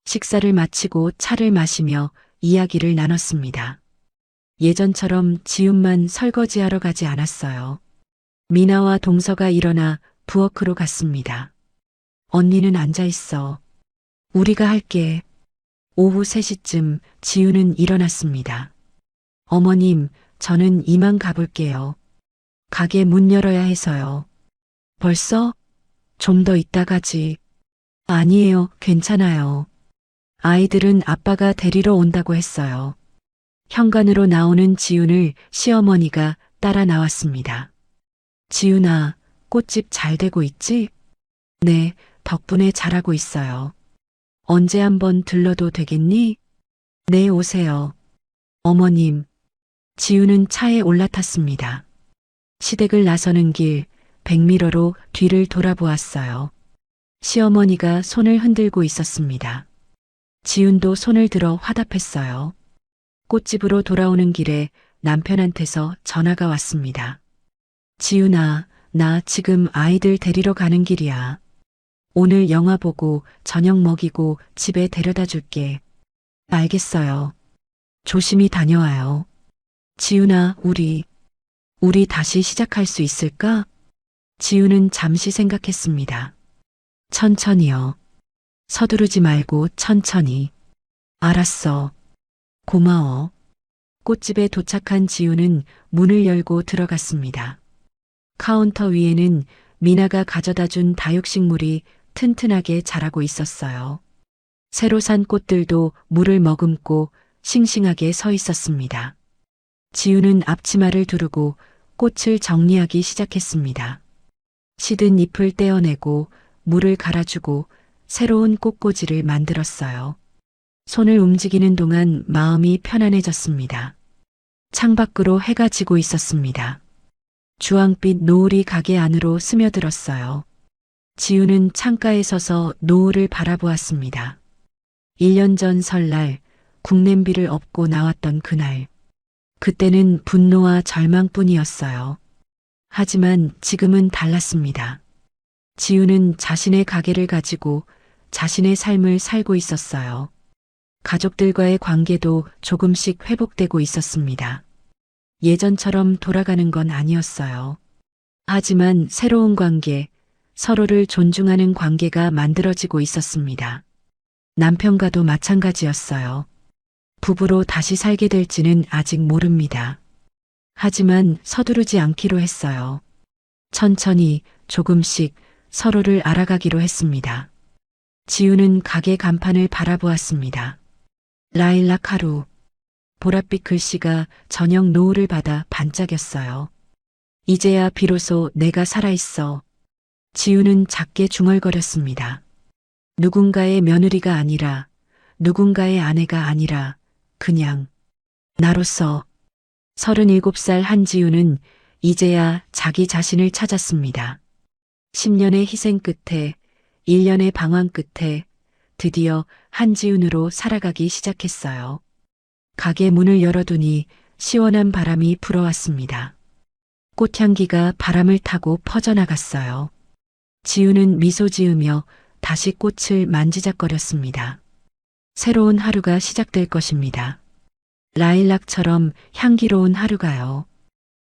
식사를 마치고 차를 마시며 이야기를 나눴습니다. 예전처럼 지훈만 설거지하러 가지 않았어요. 미나와 동서가 일어나 부엌으로 갔습니다. 언니는 앉아 있어. 우리가 할게. 오후 3시쯤 지훈은 일어났습니다. 어머님, 저는 이만 가볼게요. 가게 문 열어야 해서요. 벌써? 좀 더 이따 가지. 아니에요, 괜찮아요. 아이들은 아빠가 데리러 온다고 했어요. 현관으로 나오는 지훈을 시어머니가 따라 나왔습니다. 지훈아, 꽃집 잘 되고 있지? 네, 덕분에 잘하고 있어요. 언제 한번 들러도 되겠니? 네, 오세요. 어머님. 지훈은 차에 올라탔습니다. 시댁을 나서는 길, 백미러로 뒤를 돌아보았어요. 시어머니가 손을 흔들고 있었습니다. 지훈도 손을 들어 화답했어요. 꽃집으로 돌아오는 길에 남편한테서 전화가 왔습니다. 지훈아, 나 지금 아이들 데리러 가는 길이야. 오늘 영화 보고 저녁 먹이고 집에 데려다 줄게. 알겠어요. 조심히 다녀와요. 지훈아, 우리 다시 시작할 수 있을까? 지훈은 잠시 생각했습니다. 천천히요. 서두르지 말고 천천히. 알았어. 고마워. 꽃집에 도착한 지훈은 문을 열고 들어갔습니다. 카운터 위에는 미나가 가져다 준 다육식물이 튼튼하게 자라고 있었어요. 새로 산 꽃들도 물을 머금고 싱싱하게 서 있었습니다. 지훈은 앞치마를 두르고 꽃을 정리하기 시작했습니다. 시든 잎을 떼어내고 물을 갈아주고 새로운 꽃꽂이를 만들었어요. 손을 움직이는 동안 마음이 편안해졌습니다. 창밖으로 해가 지고 있었습니다. 주황빛 노을이 가게 안으로 스며들었어요. 지훈은 창가에 서서 노을을 바라보았습니다. 1년 전 설날 국냄비를 엎고 나왔던 그날. 그때는 분노와 절망뿐이었어요. 하지만 지금은 달랐습니다. 지훈은 자신의 가게를 가지고 자신의 삶을 살고 있었어요. 가족들과의 관계도 조금씩 회복되고 있었습니다. 예전처럼 돌아가는 건 아니었어요. 하지만 새로운 관계, 서로를 존중하는 관계가 만들어지고 있었습니다. 남편과도 마찬가지였어요. 부부로 다시 살게 될지는 아직 모릅니다. 하지만 서두르지 않기로 했어요. 천천히 조금씩 서로를 알아가기로 했습니다. 지훈은 가게 간판을 바라보았습니다. 라일락 하루. 보랏빛 글씨가 저녁 노을을 받아 반짝였어요. 이제야 비로소 내가 살아있어. 지훈은 작게 중얼거렸습니다. 누군가의 며느리가 아니라, 누군가의 아내가 아니라, 그냥 나로서 37살 한지우는 이제야 자기 자신을 찾았습니다. 10년의 희생 끝에, 1년의 방황 끝에 드디어 한지훈으로 살아가기 시작했어요. 가게 문을 열어두니 시원한 바람이 불어왔습니다. 꽃향기가 바람을 타고 퍼져나갔어요. 지우는 미소 지으며 다시 꽃을 만지작거렸습니다. 새로운 하루가 시작될 것입니다. 라일락처럼 향기로운 하루가요.